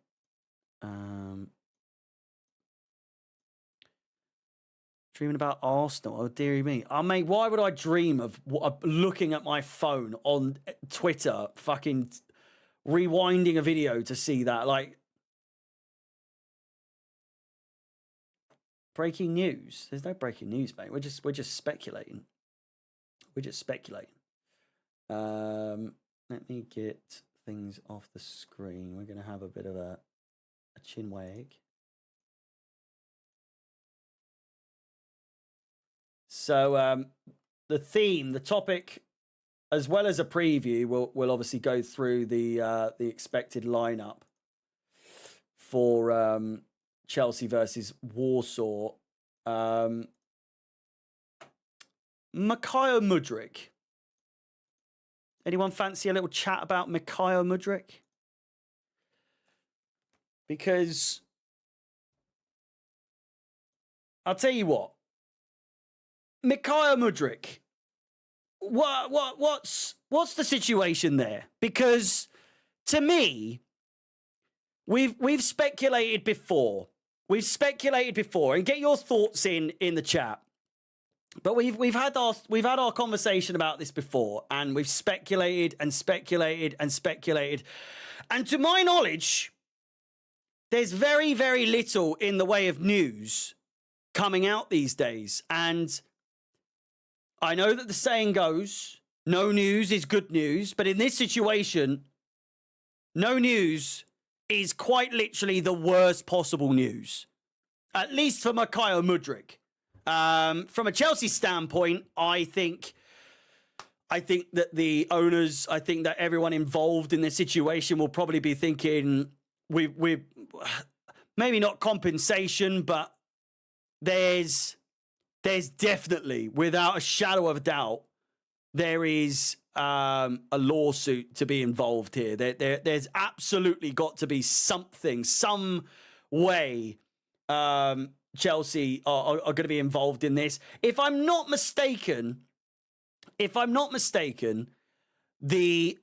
Dreaming about Arsenal. Oh, dearie me. I mean, why would I dream of looking at my phone on Twitter, fucking rewinding a video to see that? Like, breaking news. There's no breaking news, mate. We're just speculating. We're just speculating. Let me get things off the screen. We're going to have a bit of a chin wag. So the theme, the topic, as well as a preview, we'll obviously go through the expected lineup for Chelsea versus Warsaw. Mikhail Mudryk. Anyone fancy a little chat about Mikhail Mudryk? Because I'll tell you what. Mikhail Mudryk, what's the situation there? Because to me, we've speculated before. We've speculated before, and get your thoughts in the chat. But we've had our conversation about this before, and we've speculated and speculated and speculated. And to my knowledge, there's very, very little in the way of news coming out these days. And I know that the saying goes, no news is good news. But in this situation, no news is quite literally the worst possible news. At least for Mikhail Mudryk. From a Chelsea standpoint, I think that the owners, I think that everyone involved in this situation will probably be thinking, we maybe not compensation, but there's definitely, without a shadow of a doubt, there is a lawsuit to be involved here. There's absolutely got to be something, some way Chelsea are going to be involved in this. If I'm not mistaken, the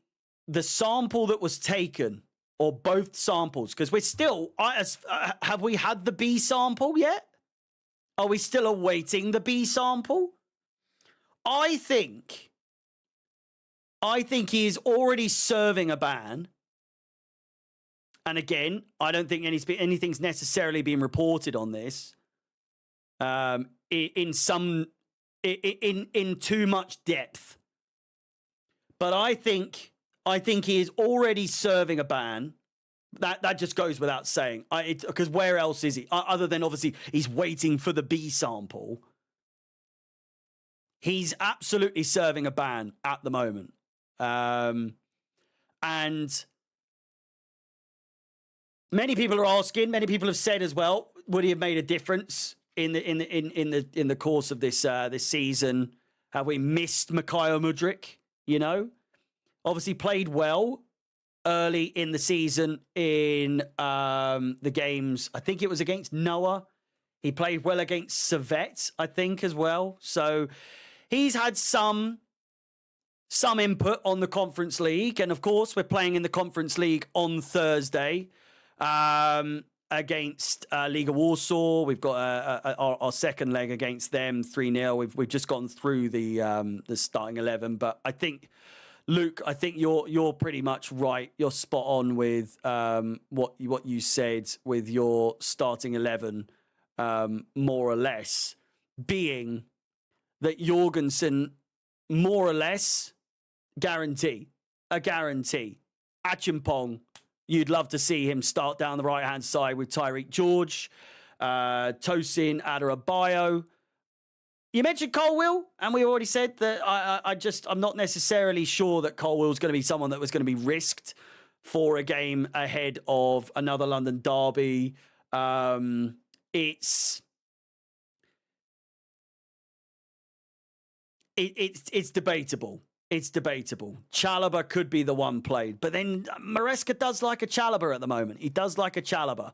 sample that was taken, or both samples, because we're still, have we had the B sample yet? Are we still awaiting the B sample? I think he is already serving a ban. And again, I don't think anything's necessarily being reported on this in too much depth. But I think he is already serving a ban. That just goes without saying. Because where else is he? Other than obviously he's waiting for the B sample. He's absolutely serving a ban at the moment. And many people are asking, many people have said as well, would he have made a difference in the course of this season? Have we missed Mykhailo Mudryk? You know, obviously played well early in the season in the games. I think it was against Noah. He played well against Servette, I think, as well. So he's had some input on the Conference League. And of course, we're playing in the Conference League on Thursday against Liga Warsaw. We've got our second leg against them, 3-0. We've just gotten through the starting 11. But I think, Luke, I think you're pretty much right. You're spot on with what you said with your starting 11, more or less, being that Jorgensen, more or less, a guarantee. Achimpong, you'd love to see him start down the right-hand side with Tyreek George, Tosin Adarabioyo. You mentioned Colwill, and we already said that I'm not necessarily sure that Colwill's going to be someone that was going to be risked for a game ahead of another London derby. It's debatable. It's debatable. Chalobah could be the one played. But then Maresca does like a Chalobah at the moment. He does like a Chalobah.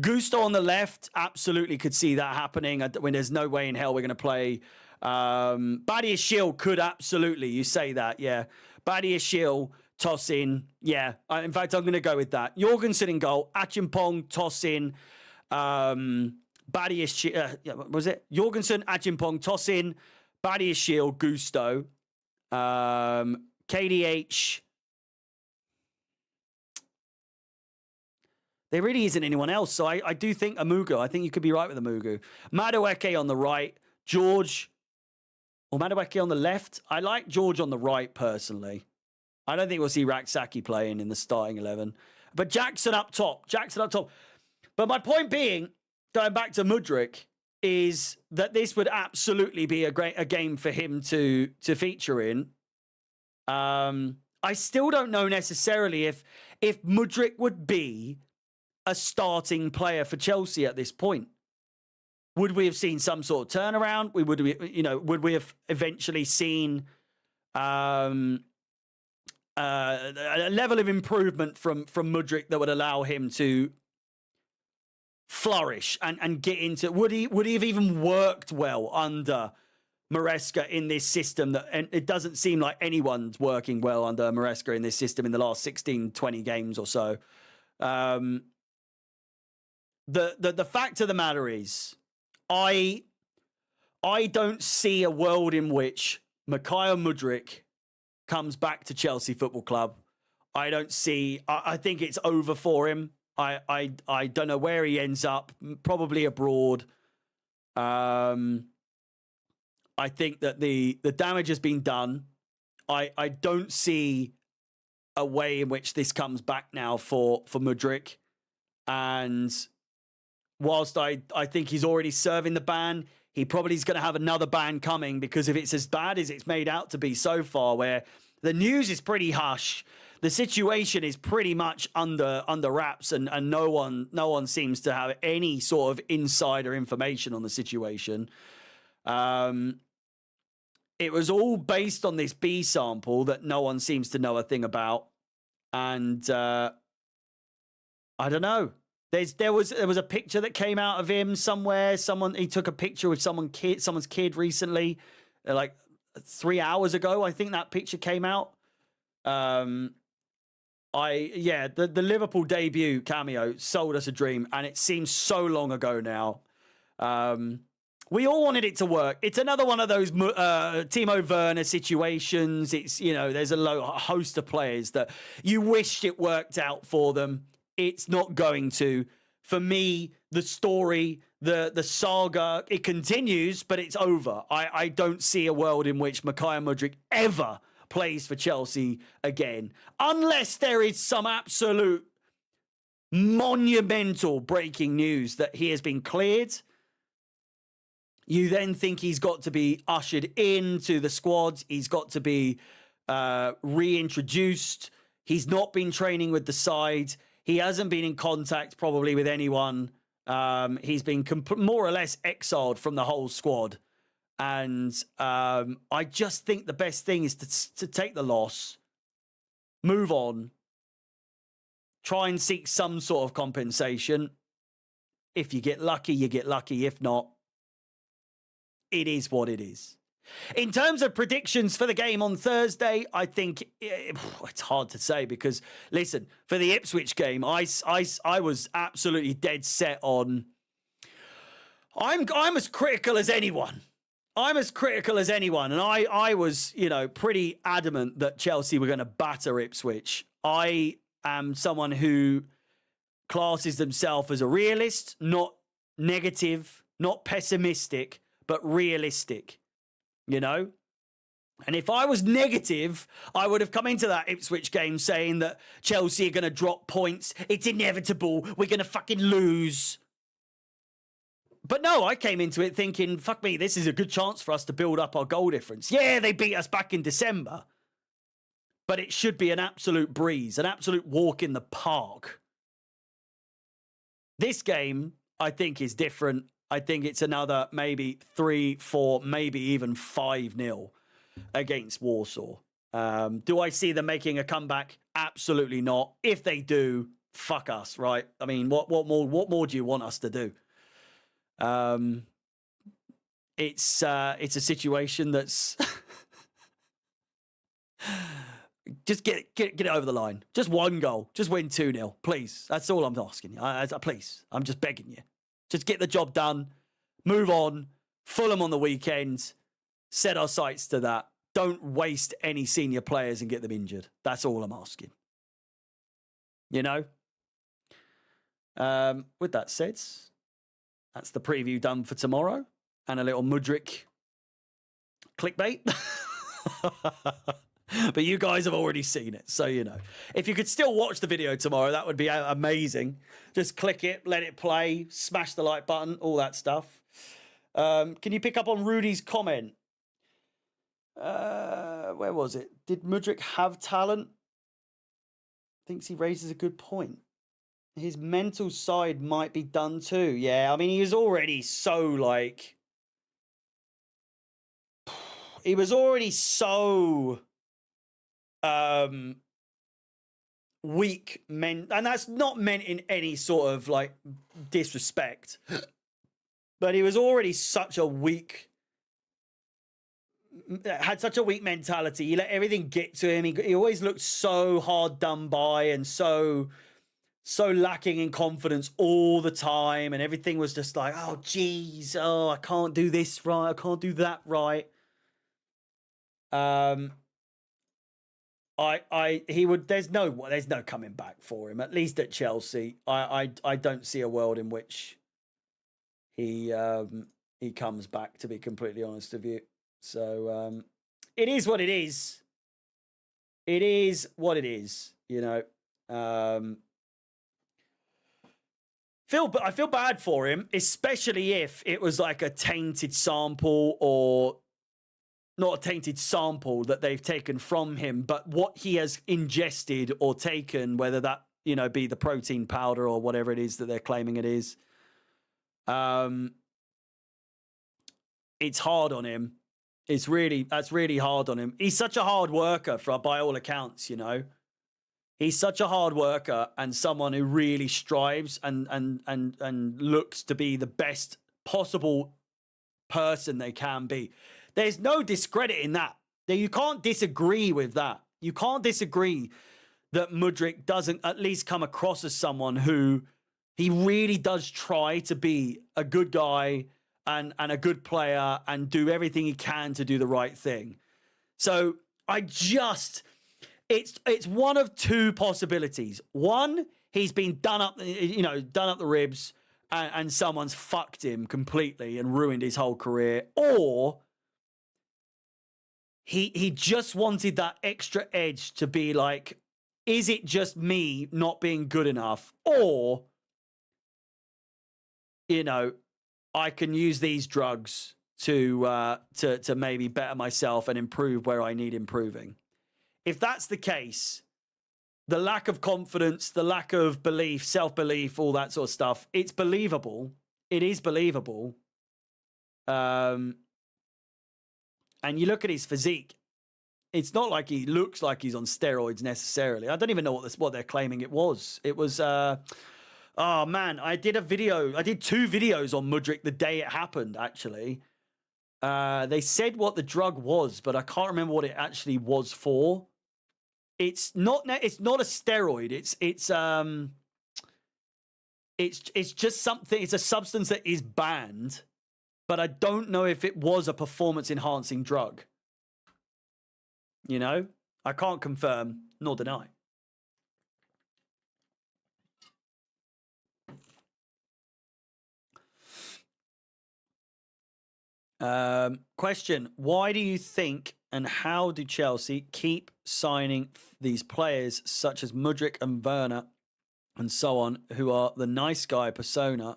Gusto on the left, absolutely could see that happening. When there's no way in hell we're going to play. Badiashile could absolutely. You say that, yeah. Badiashile, Tosin, yeah. In fact, I'm going to go with that. Jorgensen in goal. Achimpong, Tosin, Badiashile. Was it? Jorgensen, Achimpong, Tosin, Badiashile, Gusto. KDH. There really isn't anyone else. So I do think Amugu. I think you could be right with Amugu. Madueke on the right. George. Or Madueke on the left. I like George on the right, personally. I don't think we'll see Raksaki playing in the starting 11. But Jackson up top. But my point being, going back to Mudryk, is that this would absolutely be a game for him to feature in. I still don't know necessarily if Mudryk would be a starting player for Chelsea at this point. Would we have seen some sort of turnaround? Would we have eventually seen a level of improvement from Mudryk that would allow him to flourish and get into? Would he have even worked well under Maresca in this system? And it doesn't seem like anyone's working well under Maresca in this system in the last 16, 20 games or so. The fact of the matter is, I don't see a world in which Mykhailo Mudryk comes back to Chelsea Football Club. I think it's over for him. I don't know where he ends up, probably abroad. I think that the damage has been done. I don't see a way in which this comes back now for Mudryk. And whilst I think he's already serving the ban, he probably is going to have another ban coming, because if it's as bad as it's made out to be so far, where the news is pretty hush, the situation is pretty much under wraps, and no one seems to have any sort of insider information on the situation. It was all based on this B sample that no one seems to know a thing about, and I don't know. There was a picture that came out of him somewhere. He took a picture with someone's kid recently, like 3 hours ago. I think that picture came out. The Liverpool debut cameo sold us a dream, and it seems so long ago now. We all wanted it to work. It's another one of those Timo Werner situations. It's, there's a host of players that you wished it worked out for them. It's not going to. For me, the story, the saga, it continues, but it's over. I don't see a world in which Mykhailo Mudryk ever plays for Chelsea again, unless there is some absolute monumental breaking news that he has been cleared. You then think he's got to be ushered into the squad. He's got to be reintroduced. He's not been training with the side. He hasn't been in contact probably with anyone. He's been more or less exiled from the whole squad. And I just think the best thing is to take the loss, move on, try and seek some sort of compensation. If you get lucky, you get lucky. If not, it is what it is. In terms of predictions for the game on Thursday, I think it's hard to say because, listen, for the Ipswich game, I was absolutely dead set on. I'm as critical as anyone. I'm as critical as anyone. And I was, pretty adamant that Chelsea were going to batter Ipswich. I am someone who classes themselves as a realist, not negative, not pessimistic, but realistic. And if I was negative, I would have come into that Ipswich game saying that Chelsea are going to drop points. It's inevitable. We're going to fucking lose. But no, I came into it thinking, fuck me, this is a good chance for us to build up our goal difference. Yeah, they beat us back in December. But it should be an absolute breeze, an absolute walk in the park. This game, I think, is different. I think it's another maybe 3-4, maybe even 5-0 against Warsaw. Do I see them making a comeback? Absolutely not. If they do, fuck us, right? I mean, what more do you want us to do? It's a situation that's just get it over the line. Just one goal. Just win 2-0, please. That's all I'm asking you. Please, I'm just begging you. Just get the job done, move on, Fulham on the weekend, set our sights to that. Don't waste any senior players and get them injured. That's all I'm asking. With that said, that's the preview done for tomorrow and a little Mudryk clickbait. But you guys have already seen it, so If you could still watch the video tomorrow, that would be amazing. Just click it, let it play, smash the like button, all that stuff. Can you pick up on Rudy's comment? Where was it? Did Mudryk have talent? Thinks he raises a good point. His mental side might be done too. Yeah, I mean, he was already so, he was already so weak and that's not meant in any sort of disrespect, but he was already such a weak, had such a weak mentality. He let everything get to him. He always looked so hard done by and so lacking in confidence all the time, and everything was just like, oh geez, I can't do this right, I can't do that right. There's no coming back for him, at least at Chelsea. I don't see a world in which he comes back, to be completely honest with you. So it is what it is. It is what it is, I feel bad for him, especially if it was like a tainted sample, or not a tainted sample that they've taken from him, but what he has ingested or taken, whether that, be the protein powder or whatever it is that they're claiming it is. It's hard on him. That's really hard on him. He's such a hard worker by all accounts, He's such a hard worker and someone who really strives and looks to be the best possible person they can be. There's no discredit in that. You can't disagree with that. You can't disagree that Mudryk doesn't at least come across as someone who he really does try to be a good guy and a good player and do everything he can to do the right thing. So it's one of two possibilities. One, he's been done up the ribs and someone's fucked him completely and ruined his whole career. Or he just wanted that extra edge to be like, is it just me not being good enough? Or, I can use these drugs to maybe better myself and improve where I need improving. if that's the case, the lack of confidence, the lack of belief, self-belief, all that sort of stuff, it's believable. It is believable. And you look at his physique, it's not like he looks like he's on steroids necessarily. I don't even know what they're claiming it was. It was, oh man, I did 2 videos on Mudryk the day it happened, actually. They said what the drug was, but I can't remember what it actually was for. It's not a steroid. It's just something. It's a substance that is banned, but I don't know if it was a performance enhancing drug. You know, I can't confirm nor deny. Question: why do you think and how do Chelsea keep signing these players such as Mudryk and Werner and so on, who are the nice guy persona,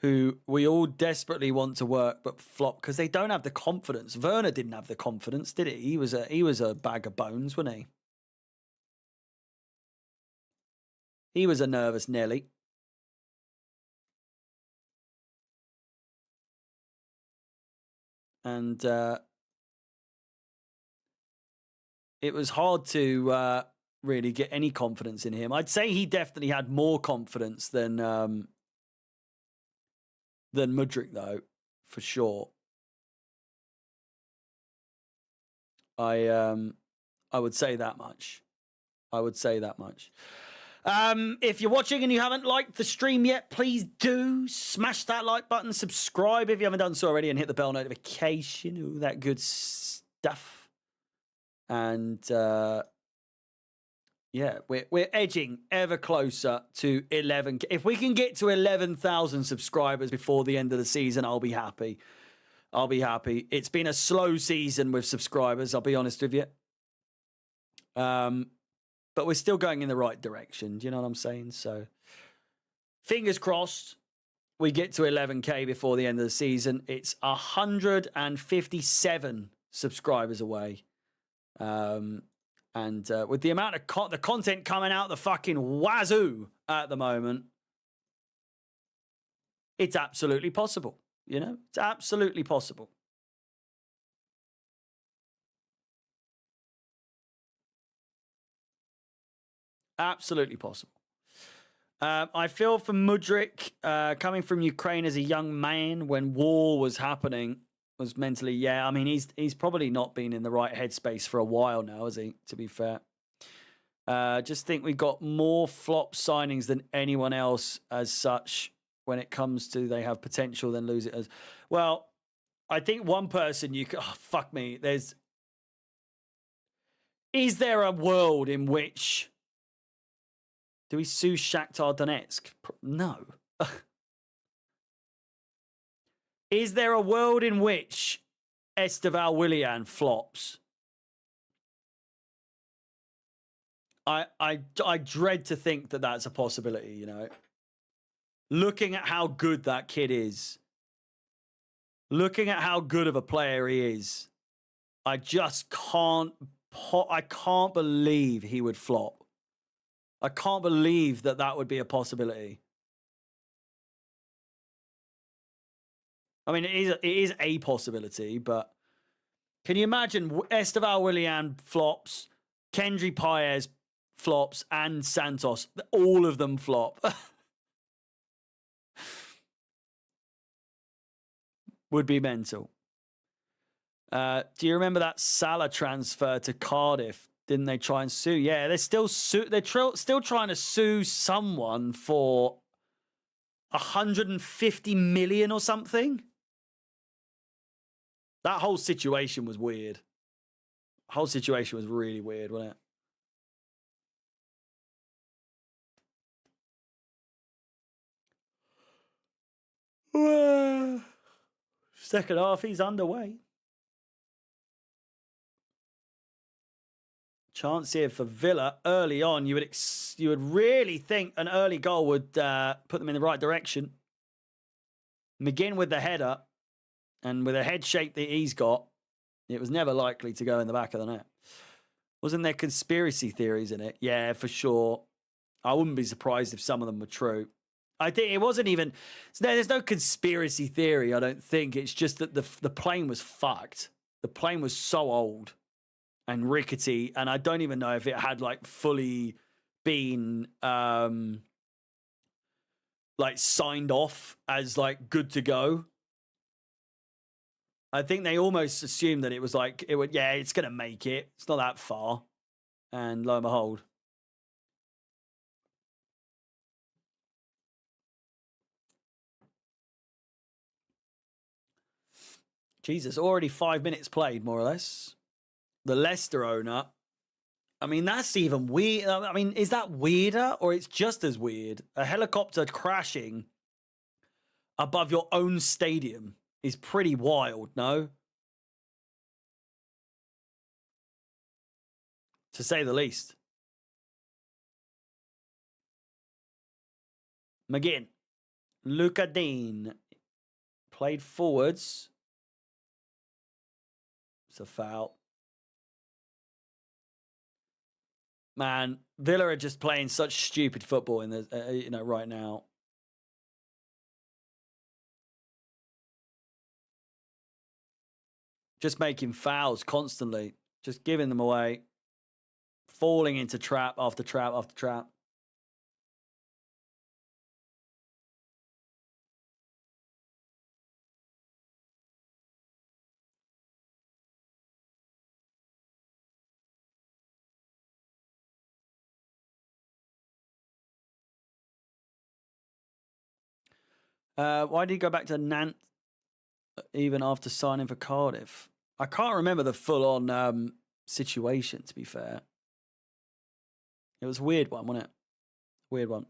who we all desperately want to work but flop because they don't have the confidence? Werner didn't have the confidence, did he? He was a bag of bones, wasn't he? He was a nervous Nelly. And it was hard to really get any confidence in him. I'd say he definitely had more confidence than Mudryk, though, for sure. I would say that much. If you're watching and you haven't liked the stream yet, please do smash that like button, subscribe if you haven't done so already, and hit the bell notification, all that good stuff. And yeah, we're edging ever closer to 11. If we can get to 11,000 subscribers before the end of the season, I'll be happy. It's been a slow season with subscribers, I'll be honest with you. But we're still going in the right direction. Do you know what I'm saying? So fingers crossed we get to 11K before the end of the season. It's 157 subscribers away. And with the amount of the content coming out the fucking wazoo at the moment, it's absolutely possible. You know, it's absolutely possible. Absolutely possible. I feel for Mudryk, coming from Ukraine as a young man when war was happening, was mentally, yeah. I mean, he's probably not been in the right headspace for a while now, has he? To be fair, just think we got more flop signings than anyone else as such. When it comes to they have potential, then lose it as well. I think one person you could, fuck me. Is there a world in which do we sue Shakhtar Donetsk? No. Is there a world in which Esteval Willian flops? I dread to think that that's a possibility, you know. Looking at how good that kid is, looking at how good of a player he is, I just can't believe he would flop. I can't believe that would be a possibility. I mean, it is a possibility, but can you imagine Esteval Willian flops, Kendry Paez flops, and Santos? All of them flop. Would be mental. Do you remember that Salah transfer to Cardiff? Didn't they try and sue? Yeah, they're still still trying to sue someone for 150 million or something. That whole situation was weird. The whole situation was really weird, wasn't it? Second half, he's underway. Chance here for Villa early on. You would really think an early goal would put them in the right direction. McGinn with the header, and with a head shape that he's got, it was never likely to go in the back of the net. Wasn't there conspiracy theories in it? Yeah, for sure. I wouldn't be surprised if some of them were true. I think it wasn't even. There's no conspiracy theory. I don't think it's just that the plane was fucked. The plane was so old and rickety, and I don't even know if it had like fully been like signed off as like good to go. I think they almost assumed that it was like it would. Yeah, it's gonna make it. It's not that far, and lo and behold. Jesus, already 5 minutes played, more or less. The Leicester owner. I mean, that's even weird. I mean, is that weirder or it's just as weird? A helicopter crashing above your own stadium is pretty wild, no? To say the least. McGinn. Luca Dean. Played forwards. It's a foul. Man, Villa are just playing such stupid football in the right now. Just making fouls constantly, just giving them away, falling into trap after trap after trap. Why did he go back to Nantes even after signing for Cardiff? I can't remember the full-on situation, to be fair. It was a weird one, wasn't it? Weird one.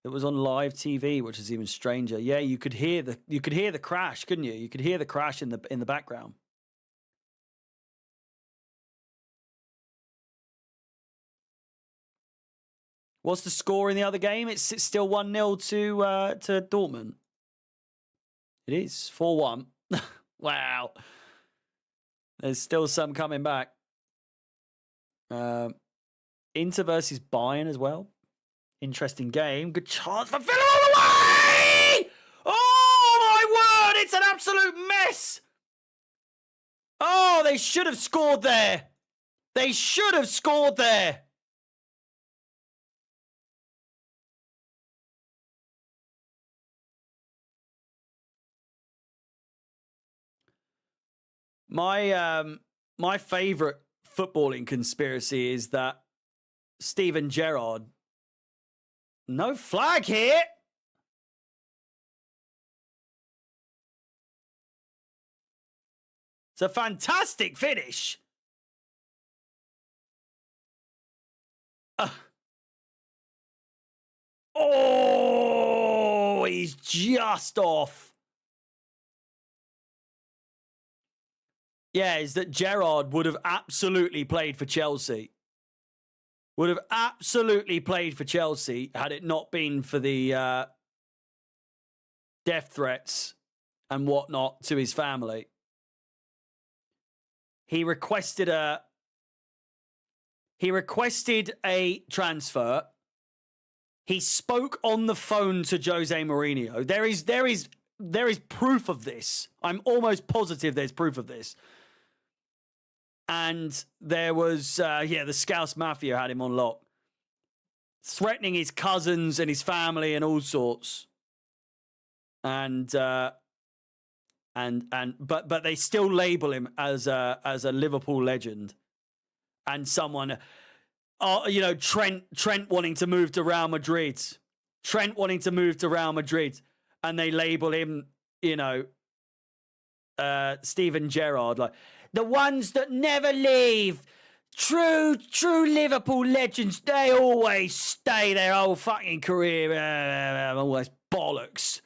It was on live TV, which is even stranger. Yeah, you could hear the crash, couldn't you? You could hear the crash in the background. What's the score in the other game? It's still 1-0 to Dortmund. It is 4-1. Wow. There's still some coming back. Inter versus Bayern as well. Interesting game. Good chance for Villa all the way! Oh, my word! It's an absolute mess! Oh, they should have scored there. They should have scored there. My favorite footballing conspiracy is that Steven Gerrard. No flag here. It's a fantastic finish. Oh, he's just off. Yeah, is that Gerrard would have absolutely played for Chelsea. Would have absolutely played for Chelsea had it not been for the death threats and whatnot to his family. He requested a transfer. He spoke on the phone to Jose Mourinho. There is proof of this. I'm almost positive there's proof of this. And there was, the Scouse Mafia had him on lock, threatening his cousins and his family and all sorts. But they still label him as a Liverpool legend and someone. Trent wanting to move to Real Madrid. And they label him, Steven Gerrard, like the ones that never leave. True Liverpool legends, they always stay their whole fucking career. All this bollocks.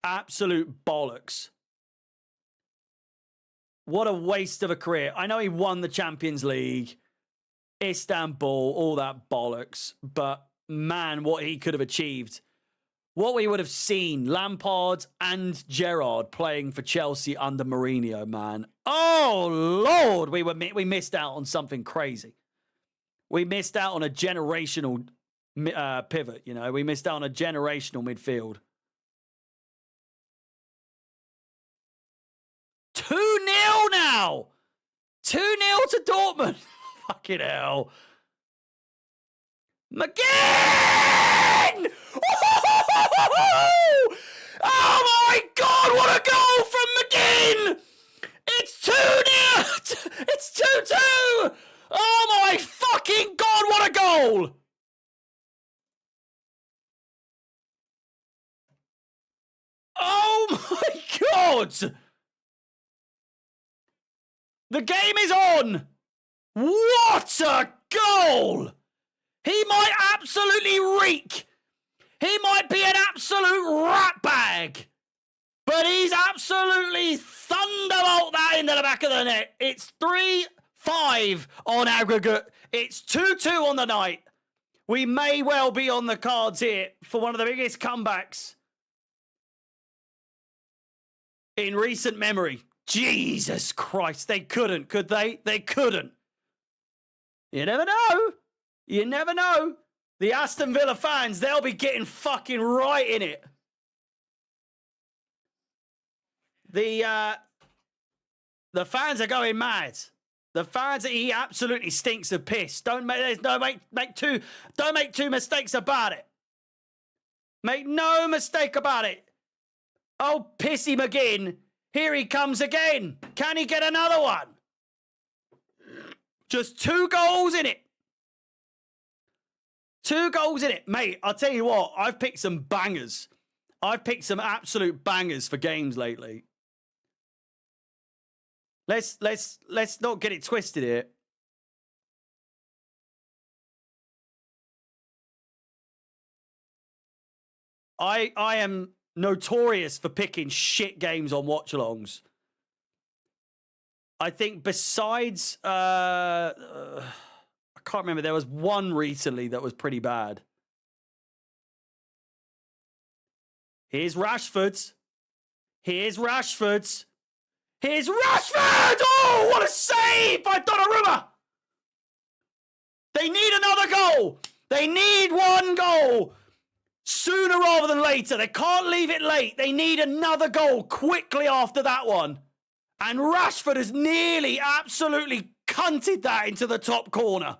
Absolute bollocks. What a waste of a career. I know he won the Champions League, Istanbul, all that bollocks, but man, what he could have achieved what we would have seen Lampard and Gerrard playing for Chelsea under Mourinho, man. Oh, Lord, we missed out on something crazy. We missed out on a generational pivot, you know. We missed out on a generational midfield. 2-0 now. 2-0 to Dortmund. Fucking hell. McGinn! Oh my God, what a goal from McGinn! It's 2-0! It's 2-2! Oh my fucking God, what a goal! Oh my God! The game is on! What a goal! He might absolutely reek. He might be an absolute rat bag. But he's absolutely thunderbolt that into the back of the net. It's 3-5 on aggregate. It's 2-2 on the night. We may well be on the cards here for one of the biggest comebacks in recent memory. Jesus Christ, they couldn't, could they? They couldn't. You never know. You never know. The Aston Villa fans, they'll be getting fucking right in it. The fans are going mad. The fans, he absolutely stinks of piss. Don't make two mistakes about it. Make no mistake about it. Oh, Pissy McGinn, here he comes again. Can he get another one? Just 2 goals in it. 2 goals in it. Mate, I'll tell you what, I've picked some bangers. I've picked some absolute bangers for games lately. Let's not get it twisted here. I am notorious for picking shit games on watch-alongs. I think besides I can't remember, there was one recently that was pretty bad. Here's Rashford. Here's Rashford. Here's Rashford! Oh, what a save by Donnarumma! They need another goal. They need 1 goal. Sooner rather than later. They can't leave it late. They need another goal quickly after that one. And Rashford has nearly absolutely cunted that into the top corner.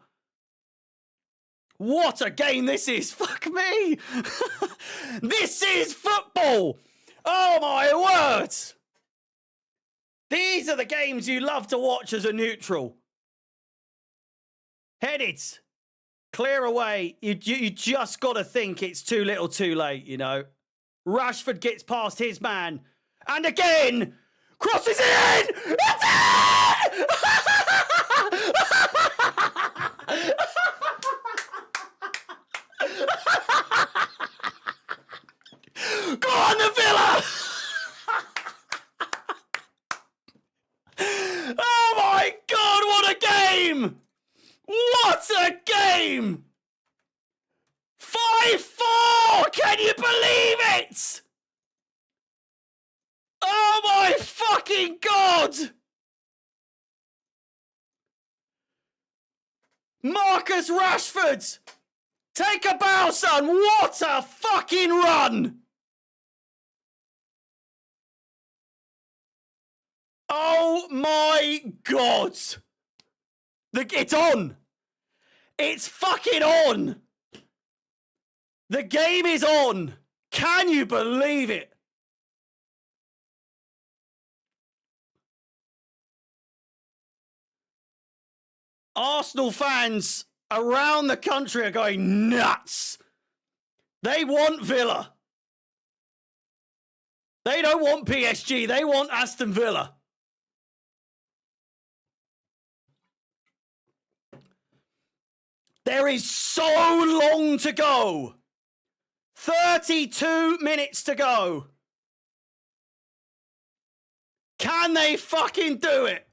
What a game this is. Fuck me. This is football. Oh, my word. These are the games you love to watch as a neutral. Headed. Clear away. You just got to think it's too little too late, you know. Rashford gets past his man. And again, crosses it in! It's in! Go on, the Villa! Oh my God, what a game! What a game! 5-4! Can you believe it? Oh my fucking God! Marcus Rashford! Take a bow, son! What a fucking run! Oh my God! It's on! It's fucking on! The game is on! Can you believe it? Arsenal fans around the country are going nuts. They want Villa. They don't want PSG. They want Aston Villa. There is so long to go. 32 minutes to go. Can they fucking do it?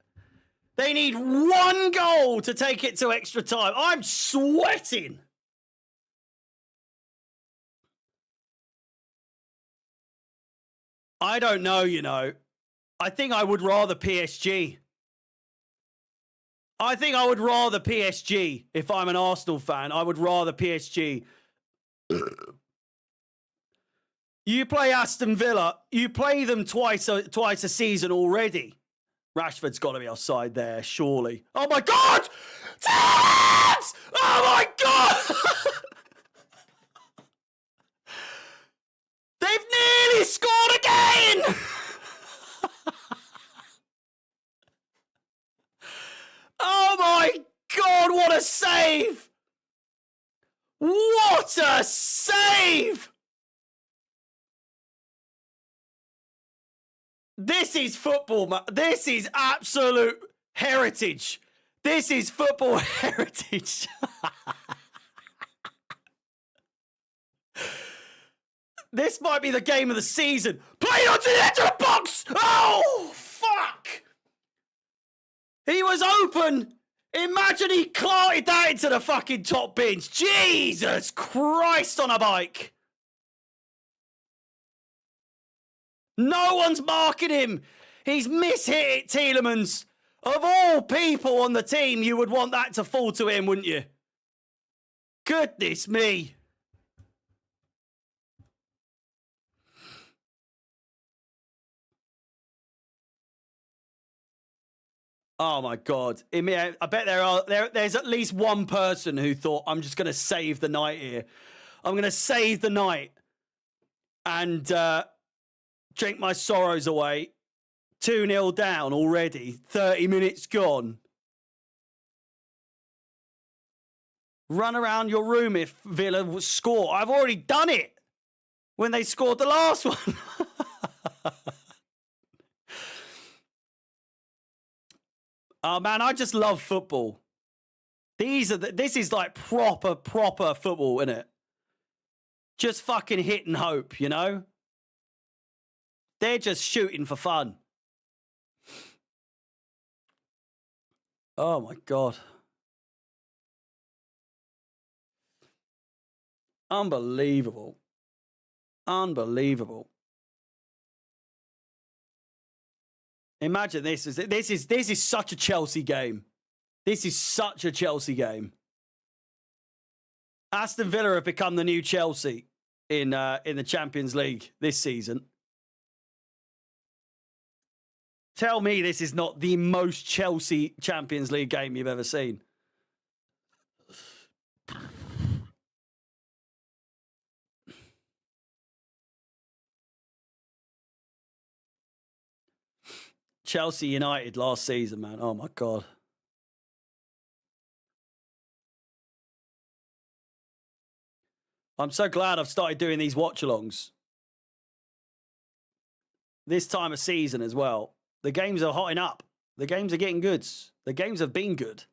They need 1 goal to take it to extra time. I'm sweating. I don't know, you know. I think I would rather PSG. I think I would rather PSG if I'm an Arsenal fan. I would rather PSG. You play Aston Villa. You play them twice a season already. Rashford's got to be offside there, surely. Oh my God! Tielemans! Oh my God! They've nearly scored again! Oh my God, what a save! What a save! This is football, man. This is absolute heritage. This is football heritage. This might be the game of the season. Played onto the edge of the box! Oh, fuck! He was open. Imagine he clarted that into the fucking top bins. Jesus Christ on a bike. No one's marking him. He's mishit it, Tielemans. Of all people on the team, you would want that to fall to him, wouldn't you? Goodness me. Oh my God. I bet there's at least one person who thought, I'm just going to save the night here. I'm going to save the night and drink my sorrows away. 2-0 down already. 30 minutes gone. Run around your room if Villa will score. I've already done it when they scored the last one. Oh, man, I just love football. This is like proper football, isn't it? Just fucking hit and hope, you know? They're just shooting for fun. Oh, my God. Unbelievable. Unbelievable. Imagine this is such a Chelsea game. This is such a Chelsea game. Aston Villa have become the new Chelsea in the Champions League this season. Tell me this is not the most Chelsea Champions League game you've ever seen. Chelsea United last season, man. Oh, my God. I'm so glad I've started doing these watch-alongs. This time of season as well. The games are hotting up. The games are getting good. The games have been good.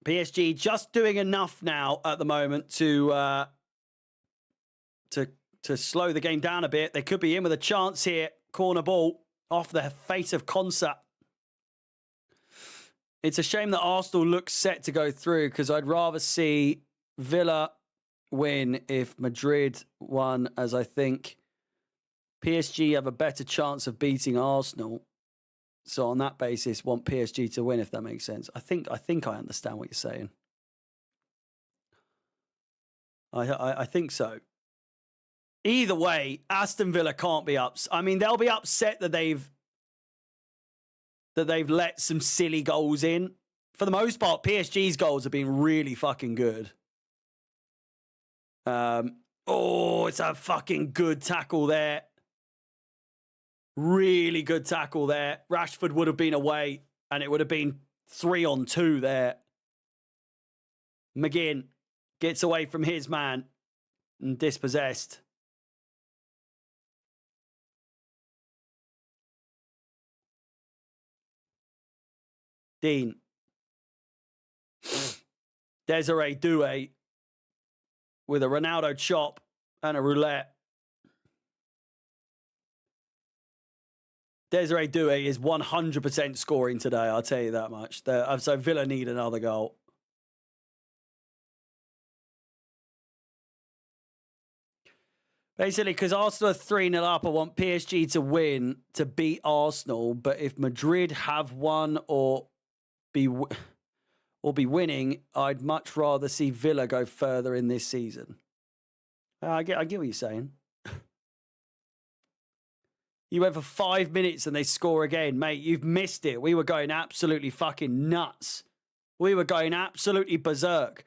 PSG just doing enough now at the moment to slow the game down a bit. They could be in with a chance here. Corner ball off the face of Konsa. It's a shame that Arsenal looks set to go through because I'd rather see Villa win if Madrid won, as I think PSG have a better chance of beating Arsenal. So on that basis, want PSG to win, if that makes sense. I think I understand what you're saying. I think so. Either way, Aston Villa can't be upset. I mean, they'll be upset that they've let some silly goals in. For the most part, PSG's goals have been really fucking good. Oh, it's a fucking good tackle there. Really good tackle there. Rashford would have been away, and it would have been 3-on-2 there. McGinn gets away from his man and dispossessed. Dean. Desiree Doué with a Ronaldo chop and a roulette. Desiree Doué is 100% scoring today, I'll tell you that much. So Villa need another goal. Basically, because Arsenal are 3-0 up, I want PSG to win to beat Arsenal. But if Madrid have won or be winning, I'd much rather see Villa go further in this season. I get what you're saying. You went for 5 minutes and they score again. Mate, you've missed it. We were going absolutely fucking nuts. We were going absolutely berserk.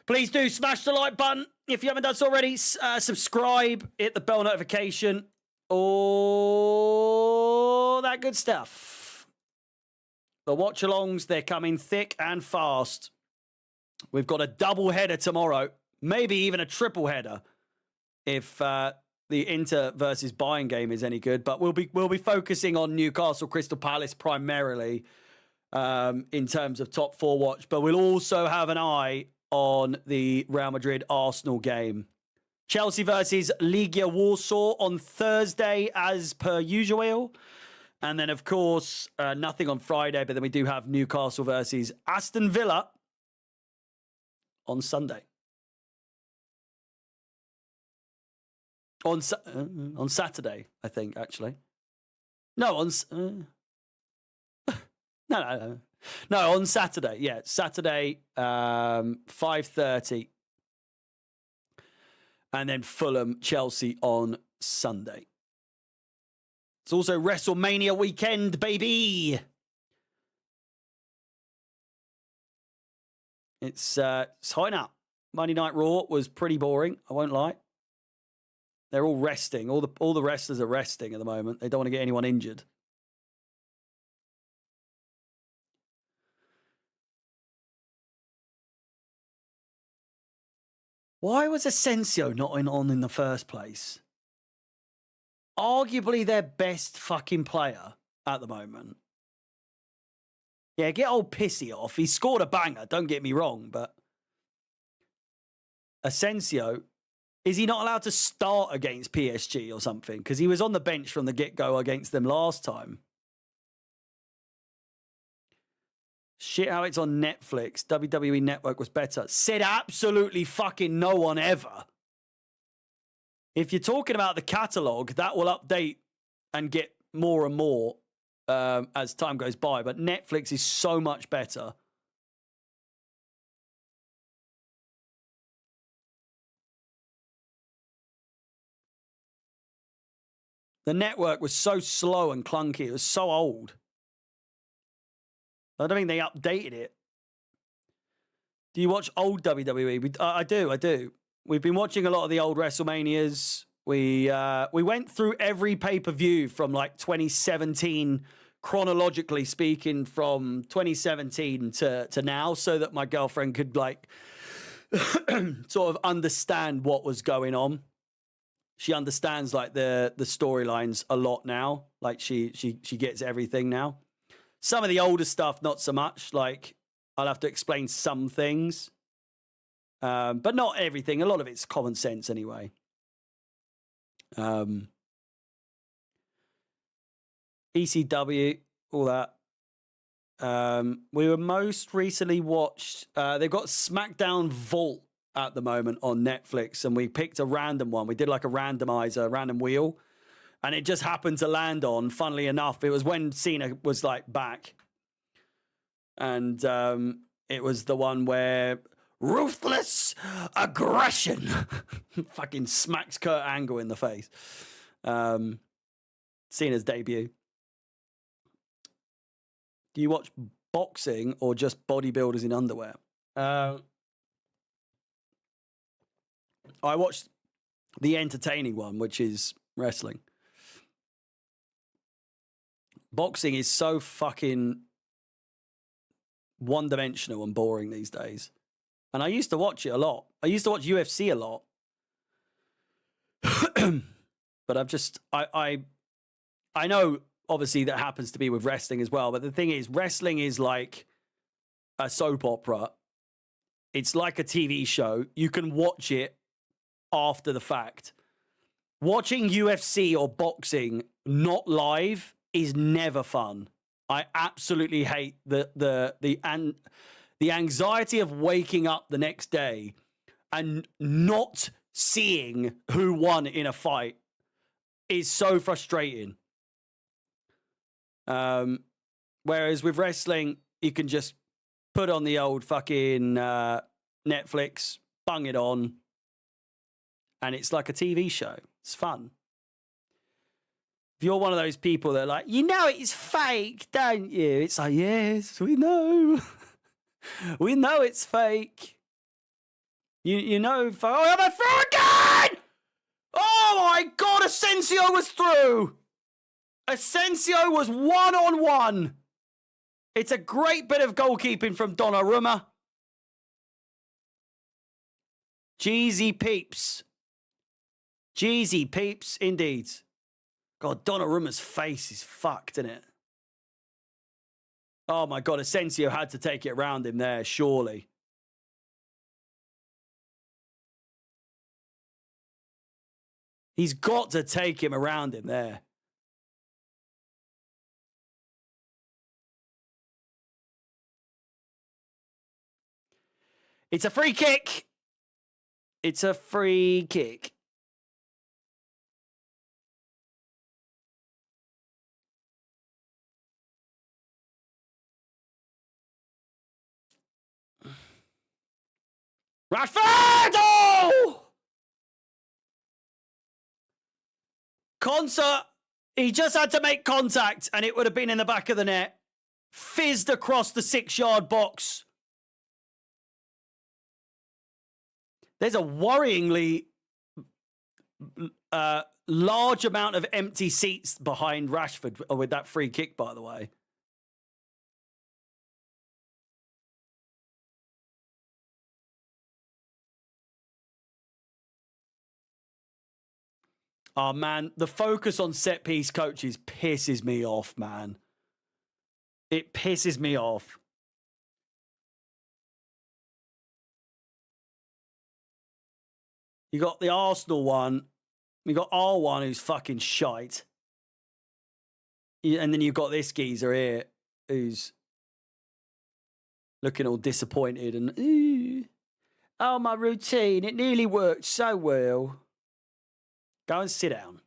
Please do smash the like button. If you haven't done so already, subscribe, hit the bell notification, all that good stuff. The watch-alongs, they're coming thick and fast. We've got a double header tomorrow, maybe even a triple header if the Inter versus Bayern game is any good. But we'll be focusing on Newcastle Crystal Palace primarily in terms of top four watch. But we'll also have an eye on the Real Madrid Arsenal game. Chelsea versus Legia Warsaw on Thursday as per usual. And then, of course, nothing on Friday, but then we do have Newcastle versus Aston Villa on Sunday. On Saturday, I think, actually. No, No, on Saturday. Yeah, Saturday, 5:30. And then Fulham, Chelsea on Sunday. It's also WrestleMania weekend, baby. It's high up. Monday Night Raw was pretty boring, I won't lie. They're all resting. All the wrestlers are resting at the moment. They don't want to get anyone injured. Why was Asensio not on in the first place? Arguably their best fucking player at the moment. Yeah, get old Pissy off. He scored a banger, don't get me wrong, but Asensio, is he not allowed to start against PSG or something? Because he was on the bench from the get-go against them last time. Shit how it's on Netflix. WWE Network was better. Said absolutely fucking no one ever. If you're talking about the catalogue, that will update and get more and more as time goes by. But Netflix is so much better. The network was so slow and clunky. It was so old. I don't think they updated it. Do you watch old WWE? I do. We've been watching a lot of the old WrestleManias. We went through every pay-per-view from like 2017, chronologically speaking, from 2017 to now, so that my girlfriend could like sort of understand what was going on. She understands like the storylines a lot now. Like she gets everything now. Some of the older stuff, not so much. Like, I'll have to explain some things. But not everything. A lot of it's common sense anyway. ECW, all that. We were most recently watched... they've got SmackDown Vault at the moment on Netflix, and we picked a random one. We did like a randomizer, random wheel. And it just happened to land on, funnily enough, it was when Cena was like back. And it was the one where ruthless aggression fucking smacks Kurt Angle in the face. Cena's debut. Do you watch boxing or just bodybuilders in underwear? I watched the entertaining one, which is wrestling. Boxing is so fucking one-dimensional and boring these days. And I used to watch it a lot. I used to watch UFC a lot. But I've just... I know, obviously, that happens to be with wrestling as well. But the thing is, wrestling is like a soap opera. It's like a TV show. You can watch it after the fact. Watching UFC or boxing not live is never fun. I absolutely hate the anxiety of waking up the next day and not seeing who won in a fight is so frustrating. Whereas with wrestling, you can just put on the old fucking Netflix, bung it on, and it's like a TV show. It's fun. If you're one of those people that are like, you know it's fake, don't you? It's like, yes, we know. We know it's fake. You know, oh, am I through again? Oh my God, Asensio was through. Asensio was 1-on-1. It's a great bit of goalkeeping from Donnarumma. Jeezy peeps. Jeezy peeps, indeed. God, Donnarumma's face is fucked, isn't it? Oh my God, Asensio had to take it around him there, surely. He's got to take him around him there. It's a free kick. It's a free kick. Rashford! Oh! Konsa, he just had to make contact and it would have been in the back of the net. Fizzed across the 6-yard box. There's a worryingly large amount of empty seats behind Rashford with that free kick, by the way. Oh, man, the focus on set-piece coaches pisses me off, man. It pisses me off. You got the Arsenal one. You got R1, who's fucking shite. And then you've got this geezer here, who's looking all disappointed and, ooh, oh, my routine, it nearly worked so well. Go and sit down.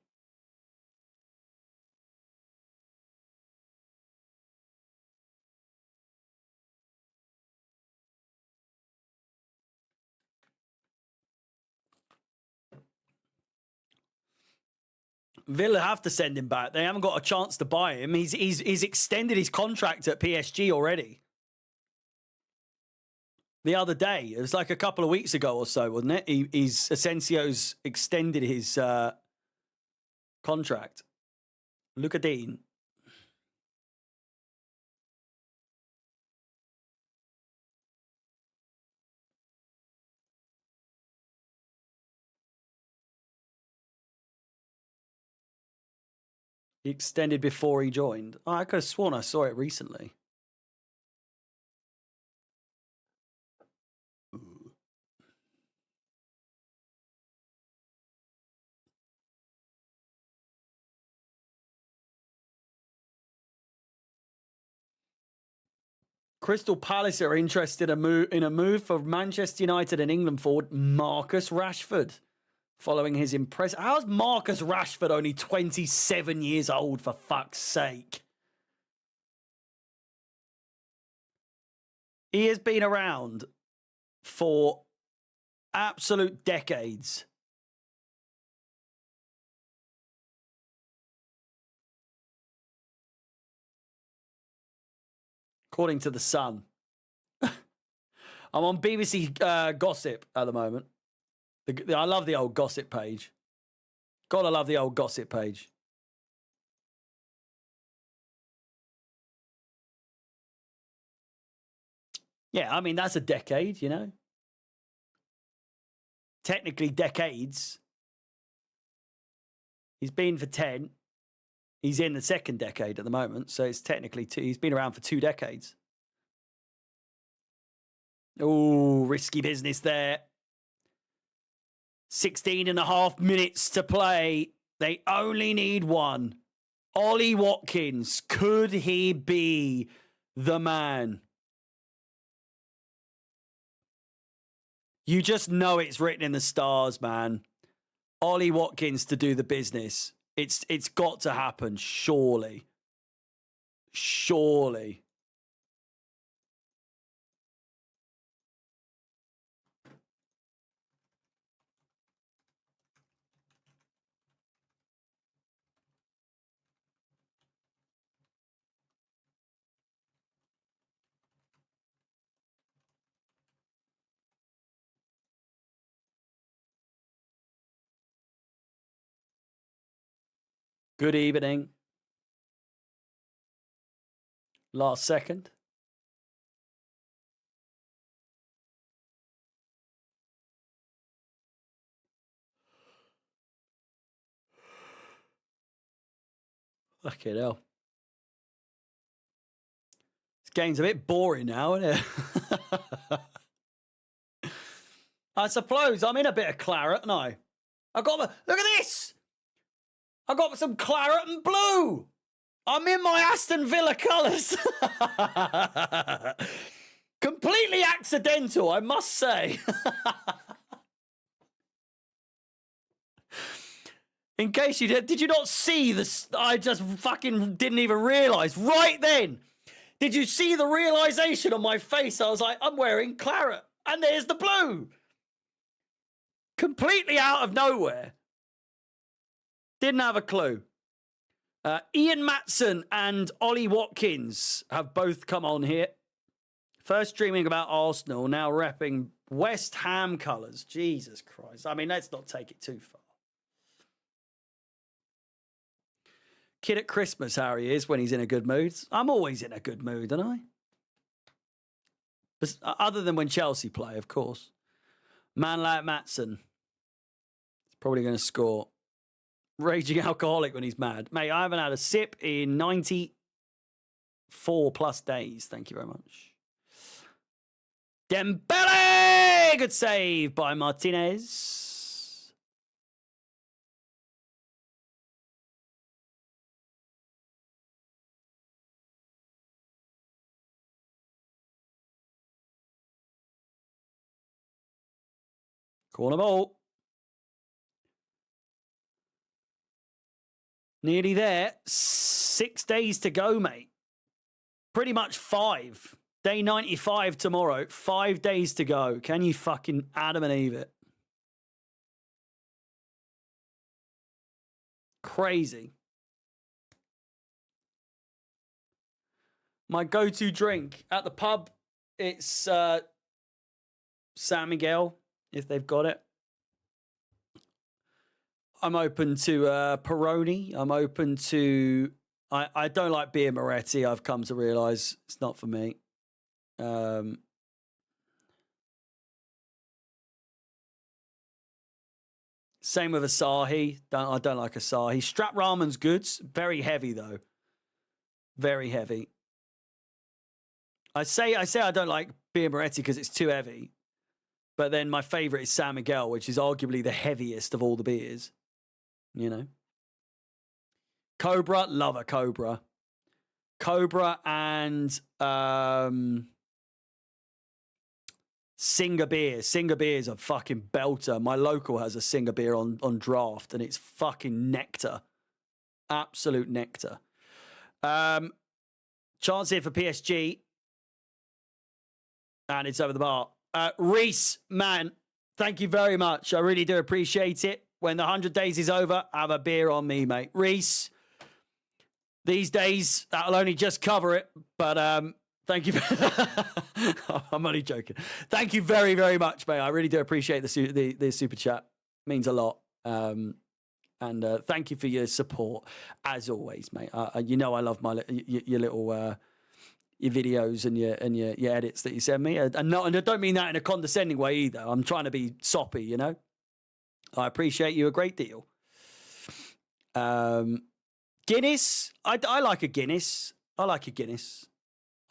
Villa have to send him back. They haven't got a chance to buy him. He's extended his contract at PSG already. The other day, it was like a couple of weeks ago or so, wasn't it? Asensio's extended his contract. Luca Dean. He extended before he joined. Oh, I could have sworn I saw it recently. Crystal Palace are interested in a move for Manchester United and England forward Marcus Rashford. Following his impressive... How's Marcus Rashford only 27 years old, for fuck's sake? He has been around for absolute decades. According to The Sun. I'm on BBC Gossip at the moment. I love the old gossip page. Gotta love the old gossip page. Yeah, I mean, that's a decade, you know? Technically decades. He's been for 10. He's in the second decade at the moment, so it's technically 2. He's been around for 2 decades. Oh, risky business there. 16 and a half minutes to play. They only need one. Ollie Watkins, could he be the man? You just know it's written in the stars, man. Ollie Watkins to do the business. It's got to happen, surely. Surely. Good evening. Last second. Fucking hell. This game's a bit boring now, isn't it? I suppose I'm in a bit of claret, and I got look at this. I got some claret and blue. I'm in my Aston Villa colours. Completely accidental, I must say. In case you did you not see this? I just fucking didn't even realise. Right then, did you see the realisation on my face? I was like, I'm wearing claret, and there's the blue. Completely out of nowhere. Didn't have a clue. Ian Matson and Ollie Watkins have both come on here. First dreaming about Arsenal, now repping West Ham colours. Jesus Christ. I mean, let's not take it too far. Kid at Christmas, how he is when he's in a good mood. I'm always in a good mood, aren't I? But other than when Chelsea play, of course. Man like Matson. He's probably going to score. Raging alcoholic when he's mad. Mate, I haven't had a sip in 94 plus days. Thank you very much. Dembele! Good save by Martinez. Corner ball. Nearly there. 6 days to go, mate. Pretty much 5. Day 95 tomorrow. 5 days to go. Can you fucking Adam and Eve it? Crazy. My go-to drink at the pub, it's San Miguel, if they've got it. I'm open to Peroni. I'm open to... I don't like beer Moretti. I've come to realise it's not for me. Same with Asahi. I don't like Asahi. Strap ramen's good. Very heavy, though. Very heavy. I say I don't like beer Moretti because it's too heavy. But then my favourite is San Miguel, which is arguably the heaviest of all the beers. You know? Cobra, love a Cobra. Cobra and Singer beer. Singer beer is a fucking belter. My local has a Singer beer on draft, and it's fucking nectar. Absolute nectar. Chance here for PSG. And it's over the bar. Reese, man, thank you very much. I really do appreciate it. When the 100 days is over, have a beer on me, mate. Reese, these days, that'll only just cover it. But thank you. I'm only joking. Thank you very, very much, mate. I really do appreciate the super chat. Means a lot. And thank you for your support, as always, mate. You know I love your little... your videos and your edits that you send me. And I don't mean that in a condescending way either. I'm trying to be soppy, you know? I appreciate you a great deal. Guinness. I like a Guinness. I like a Guinness.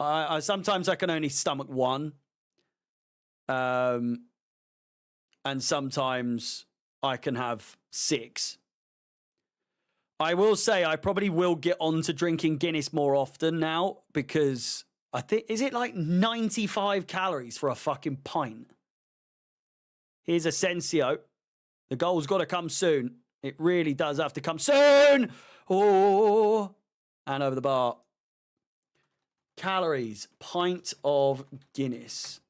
I sometimes I can only stomach one. And sometimes I can have 6. I will say I probably will get on to drinking Guinness more often now because I think, is it like 95 calories for a fucking pint? Here's Asensio. The goal's got to come soon. It really does have to come soon. Oh, and over the bar. Calories, pint of Guinness.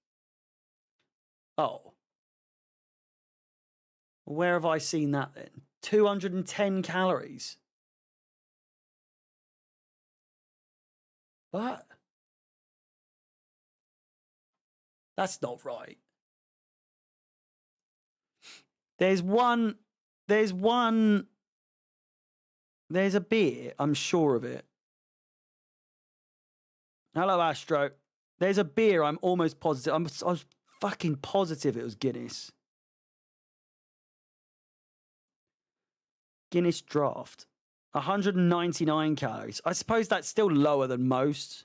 Oh. Where have I seen that then? 210 calories. What? That's not right. There's a beer, I'm sure of it. Hello, Astro. There's a beer, I'm almost positive. I was fucking positive it was Guinness. Guinness Draft. 199 calories. I suppose that's still lower than most.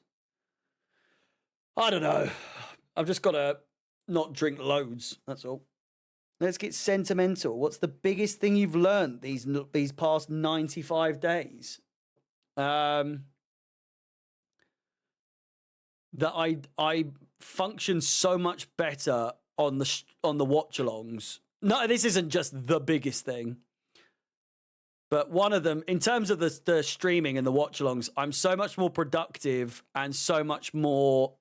I don't know. I've just got to not drink loads. That's all. Let's get sentimental. What's the biggest thing you've learned these past 95 days? That I function so much better on the watch-alongs. No, this isn't just the biggest thing. But one of them, in terms of the streaming and the watch-alongs, I'm so much more productive and so much more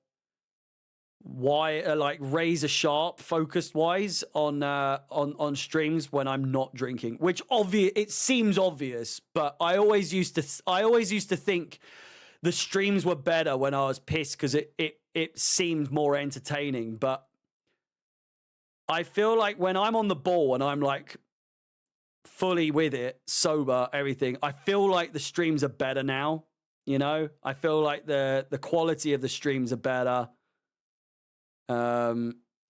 like razor sharp focused wise on streams when I'm not drinking, which it seems obvious, but I always used to think the streams were better when I was pissed because it seemed more entertaining. But I feel like when I'm on the ball and I'm like fully with it, sober, everything, I feel like the streams are better now. You know, I feel like the quality of the streams are better.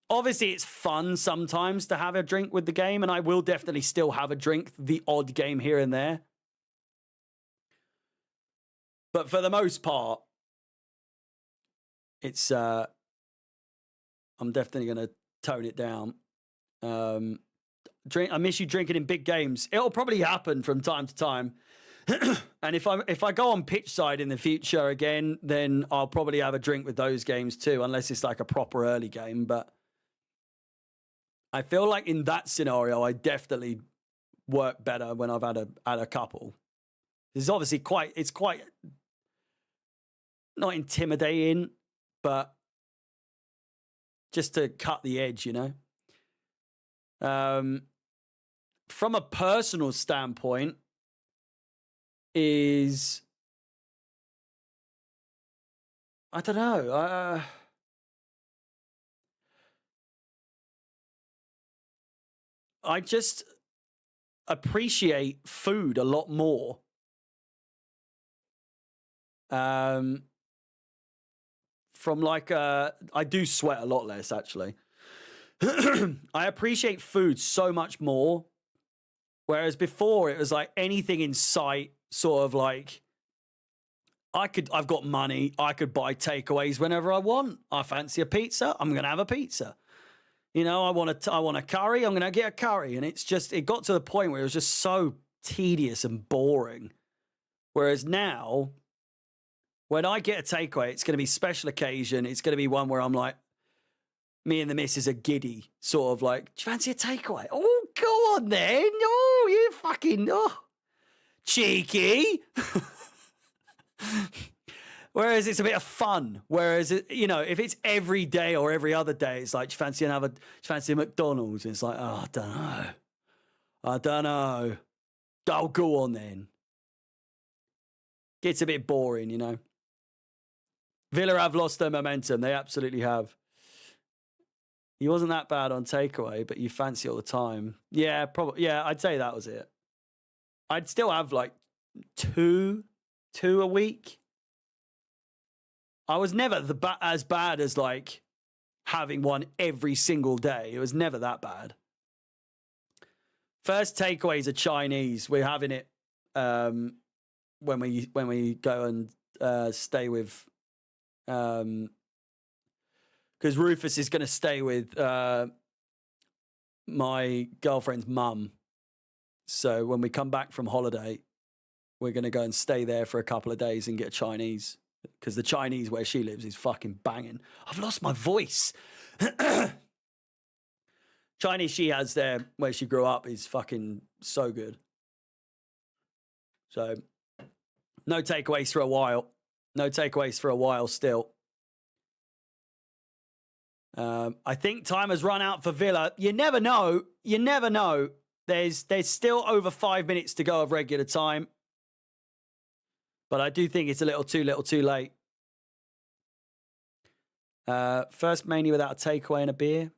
Obviously it's fun sometimes to have a drink with the game, and I will definitely still have a drink the odd game here and there. But for the most part, it's I'm definitely going to tone it down. I miss you drinking in big games. It'll probably happen from time to time. And if I go on pitch side in the future again, then I'll probably have a drink with those games too, unless it's like a proper early game. But I feel like in that scenario, I definitely work better when I've had a couple. It's obviously quite not intimidating, but just to cut the edge, you know. From a personal standpoint, is I don't know. I just appreciate food a lot more. From like I do sweat a lot less actually. I appreciate food so much more. Whereas before it was like anything in sight, sort of like I've got money, I could buy takeaways whenever I want. I fancy a pizza, I'm gonna have a pizza. You know, I want a curry, I'm gonna get a curry. And it got to the point where it was just so tedious and boring. Whereas now, when I get a takeaway, it's gonna be special occasion, it's gonna be one where I'm like, me and the missus are giddy, sort of like, do you fancy a takeaway? Oh, go on then. Oh, you fucking, cheeky. Whereas it's a bit of fun. Whereas, if it's every day or every other day, it's like, do you fancy a McDonald's? And it's like, oh, I don't know. Oh, go on then. Gets a bit boring, you know. Villa have lost their momentum. They absolutely have. He wasn't that bad on takeaway, but you fancy all the time. Yeah, probably. Yeah, I'd say that was it. I'd still have like two a week. I was never as bad as like having one every single day. It was never that bad. First takeaways are Chinese. We're having it when we go and stay with. Because Rufus is going to stay with my girlfriend's mum. So when we come back from holiday, we're going to go and stay there for a couple of days and get Chinese. Because the Chinese where she lives is fucking banging. I've lost my voice. Chinese she has there where she grew up is fucking so good. So, no takeaways for a while. No takeaways for a while still. I think time has run out for Villa. You never know. You never know. There's still over 5 minutes to go of regular time. But I do think it's a little too late. First mainly without a takeaway and a beer.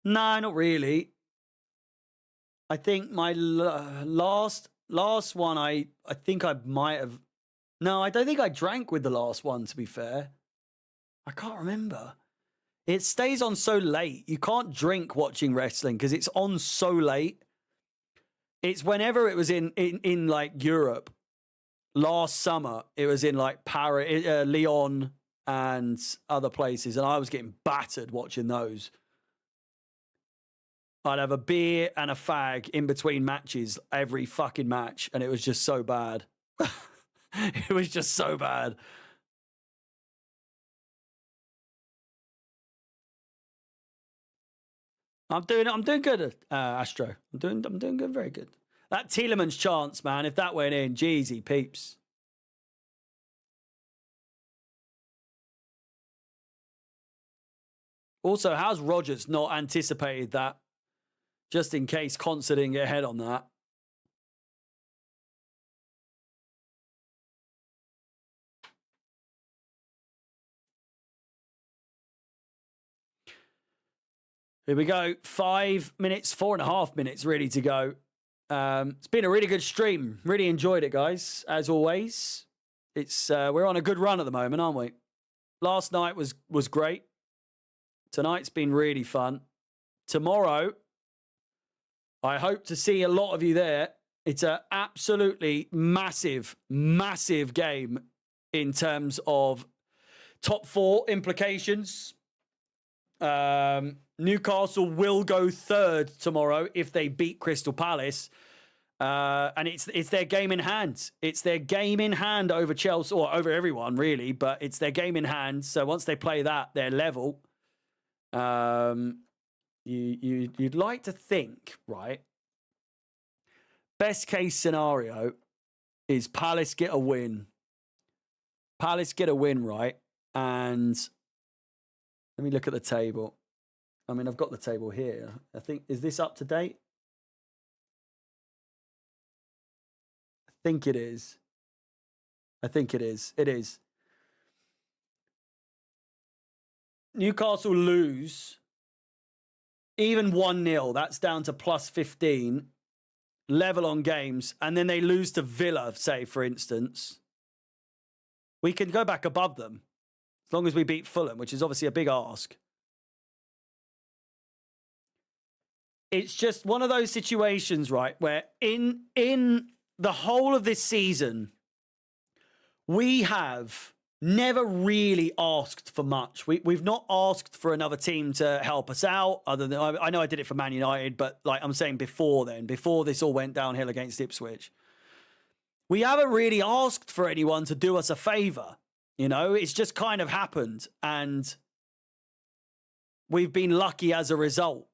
No, not really. I think my last one, I think I might have... No, I don't think I drank with the last one, to be fair. I can't remember. It stays on so late. You can't drink watching wrestling because it's on so late. It's whenever it was in like Europe. Last summer, it was in like Paris, Lyon and other places. And I was getting battered watching those. I'd have a beer and a fag in between matches every fucking match. And it was just so bad. It was just so bad. I'm doing good, Astro. I'm doing good, very good. That Tielemans chance, man, if that went in, Jeezy, peeps. Also, how's Rodgers not anticipated that? Just in case Concert didn't get ahead on that. Here we go. 5 minutes, 4.5 minutes, really to go. It's been a really good stream. Really enjoyed it, guys. As always, it's we're on a good run at the moment, aren't we? Last night was great. Tonight's been really fun. Tomorrow, I hope to see a lot of you there. It's an absolutely massive, massive game in terms of top four implications. Newcastle will go third tomorrow if they beat Crystal Palace. And it's their game in hand. It's their game in hand over Chelsea, or over everyone, really, but it's their game in hand. So once they play that, they're level. You'd like to think, right? Best case scenario is Palace get a win. Palace get a win, right? And let me look at the table. I mean, I've got the table here. I think, is this up to date? I think it is. I think it is. It is. Newcastle lose. Even 1-0. That's down to plus 15. Level on games. And then they lose to Villa, say, for instance. We can go back above them. As long as we beat Fulham, which is obviously a big ask. It's just one of those situations, right, where in the whole of this season, we have never really asked for much. We've not asked for another team to help us out. Other than I know I did it for Man United, but like I'm saying before this all went downhill against Ipswich, we haven't really asked for anyone to do us a favour. You know, it's just kind of happened, and we've been lucky as a result.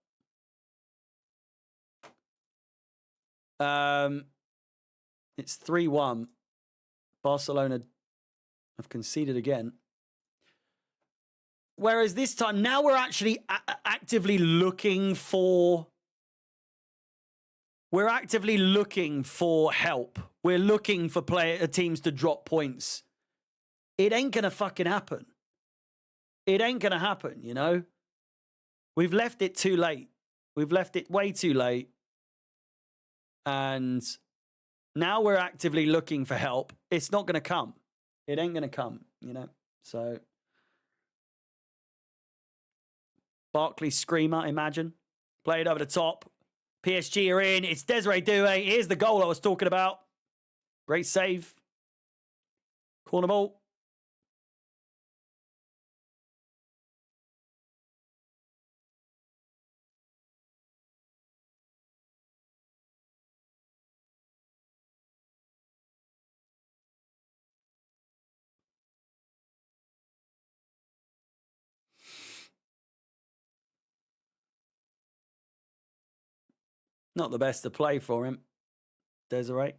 It's 3-1. Barcelona have conceded again. Whereas this time, now we're actually actively looking for... We're actively looking for help. We're looking for teams to drop points. It ain't going to fucking happen. It ain't going to happen, you know? We've left it too late. We've left it way too late. And now we're actively looking for help. It's not going to come. It ain't going to come, you know? So, Barkley screamer, imagine. Played over the top. PSG are in. It's Desiree Doué. Here's the goal I was talking about. Great save. Corner ball. Not the best to play for him, Desiree.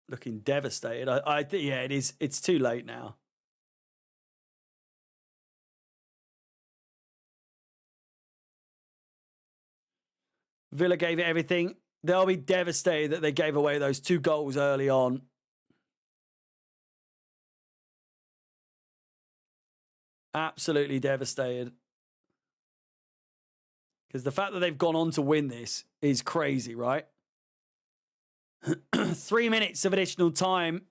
Looking devastated. Yeah, it is. It's too late now. Villa gave it everything. They'll be devastated that they gave away those 2 goals early on. Absolutely devastated. Because the fact that they've gone on to win this is crazy, right? 3 minutes of additional time.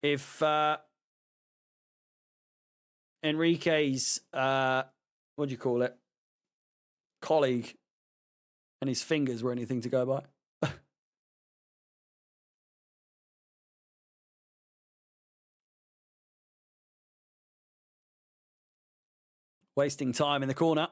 If Enrique's, what do you call it? Colleague and his fingers were anything to go by. Wasting time in the corner.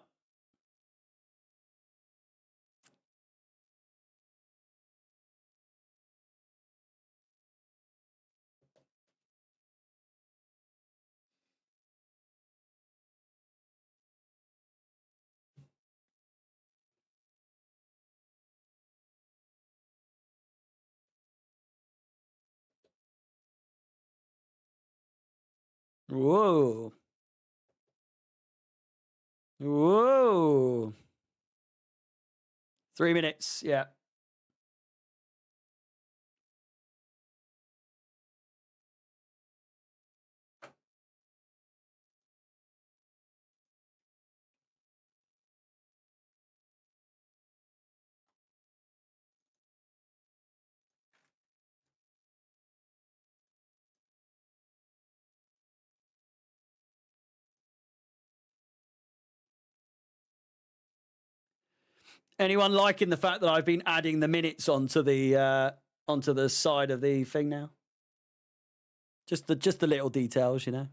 Whoa. Whoa. 3 minutes, yeah. Anyone liking the fact that I've been adding the minutes onto the side of the thing now? Just the little details, you know.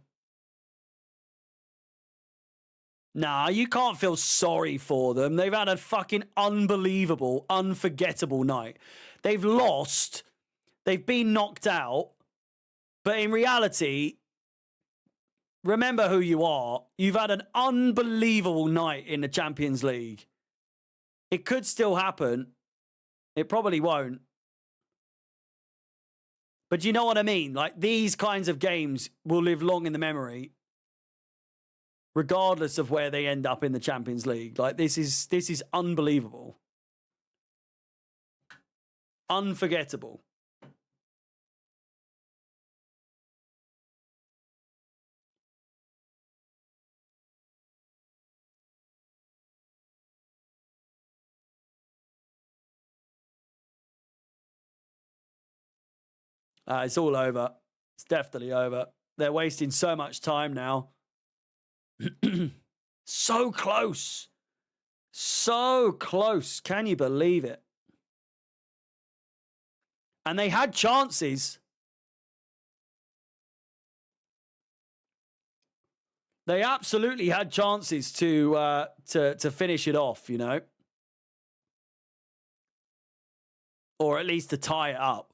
Nah, you can't feel sorry for them. They've had a fucking unbelievable, unforgettable night. They've lost. They've been knocked out. But in reality, remember who you are. You've had an unbelievable night in the Champions League. It could still happen. It probably won't. But you know what I mean? Like, these kinds of games will live long in the memory, regardless of where they end up in the Champions League. Like, this is unbelievable. Unforgettable. It's all over. It's definitely over. They're wasting so much time now. So close. So close. Can you believe it? And they had chances. They absolutely had chances to finish it off, you know. Or at least to tie it up.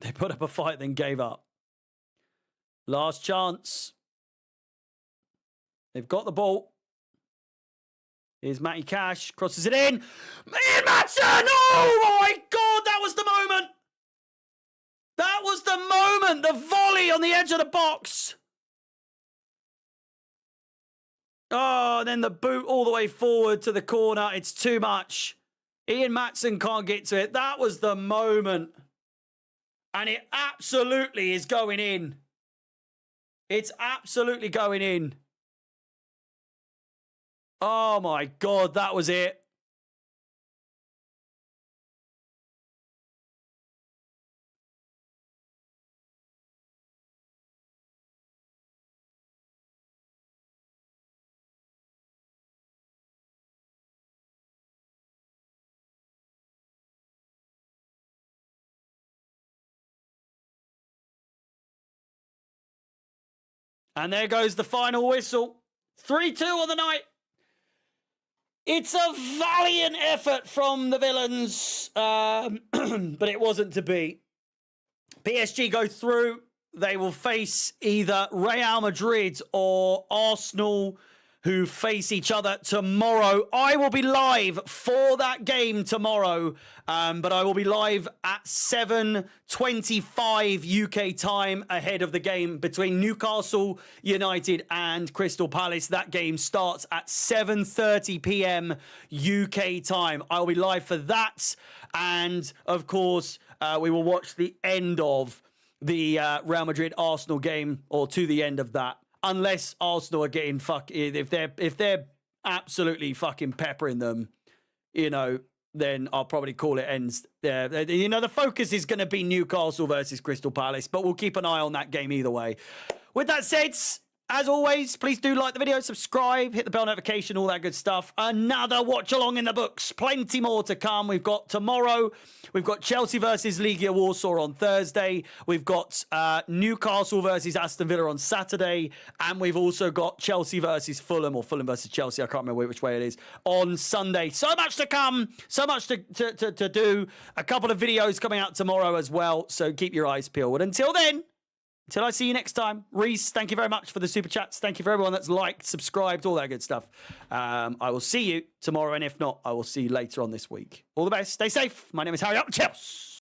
They put up a fight, then gave up. Last chance. They've got the ball. Here's Matty Cash. Crosses it in. Ian Maatsen! Oh, my God. That was the moment. That was the moment. The volley on the edge of the box. Oh, and then the boot all the way forward to the corner. It's too much. Ian Maatsen can't get to it. That was the moment. And it absolutely is going in. It's absolutely going in. Oh, my God. That was it. And there goes the final whistle. 3-2 on the night. It's a valiant effort from the Villains, but it wasn't to be. PSG go through. they will face either Real Madrid or Arsenal, who face each other tomorrow. I will be live for that game tomorrow, but I will be live at 7:25 UK time ahead of the game between Newcastle United and Crystal Palace. That game starts at 7:30 p.m. UK time. I will be live for that, and of course, we will watch the end of the Real Madrid-Arsenal game, or to the end of that. Unless Arsenal are getting if they're absolutely fucking peppering them, then I'll probably call it ends there. The focus is going to be Newcastle versus Crystal Palace, but we'll keep an eye on that game either way. With that said, as always, please do like the video, subscribe, hit the bell notification, all that good stuff. Another watch along in the books. Plenty more to come. We've got tomorrow, we've got Chelsea versus Legia Warsaw on Thursday. We've got Newcastle versus Aston Villa on Saturday. And we've also got Chelsea versus Fulham, or Fulham versus Chelsea. I can't remember which way it is, on Sunday. So much to come. So much to do. A couple of videos coming out tomorrow as well. So keep your eyes peeled. Until then, until I see you next time, Reese, thank you very much for the super chats. Thank you for everyone that's liked, subscribed, all that good stuff. I will see you tomorrow, and if not, I will see you later on this week. All the best. Stay safe. My name is Harry Up. Cheers.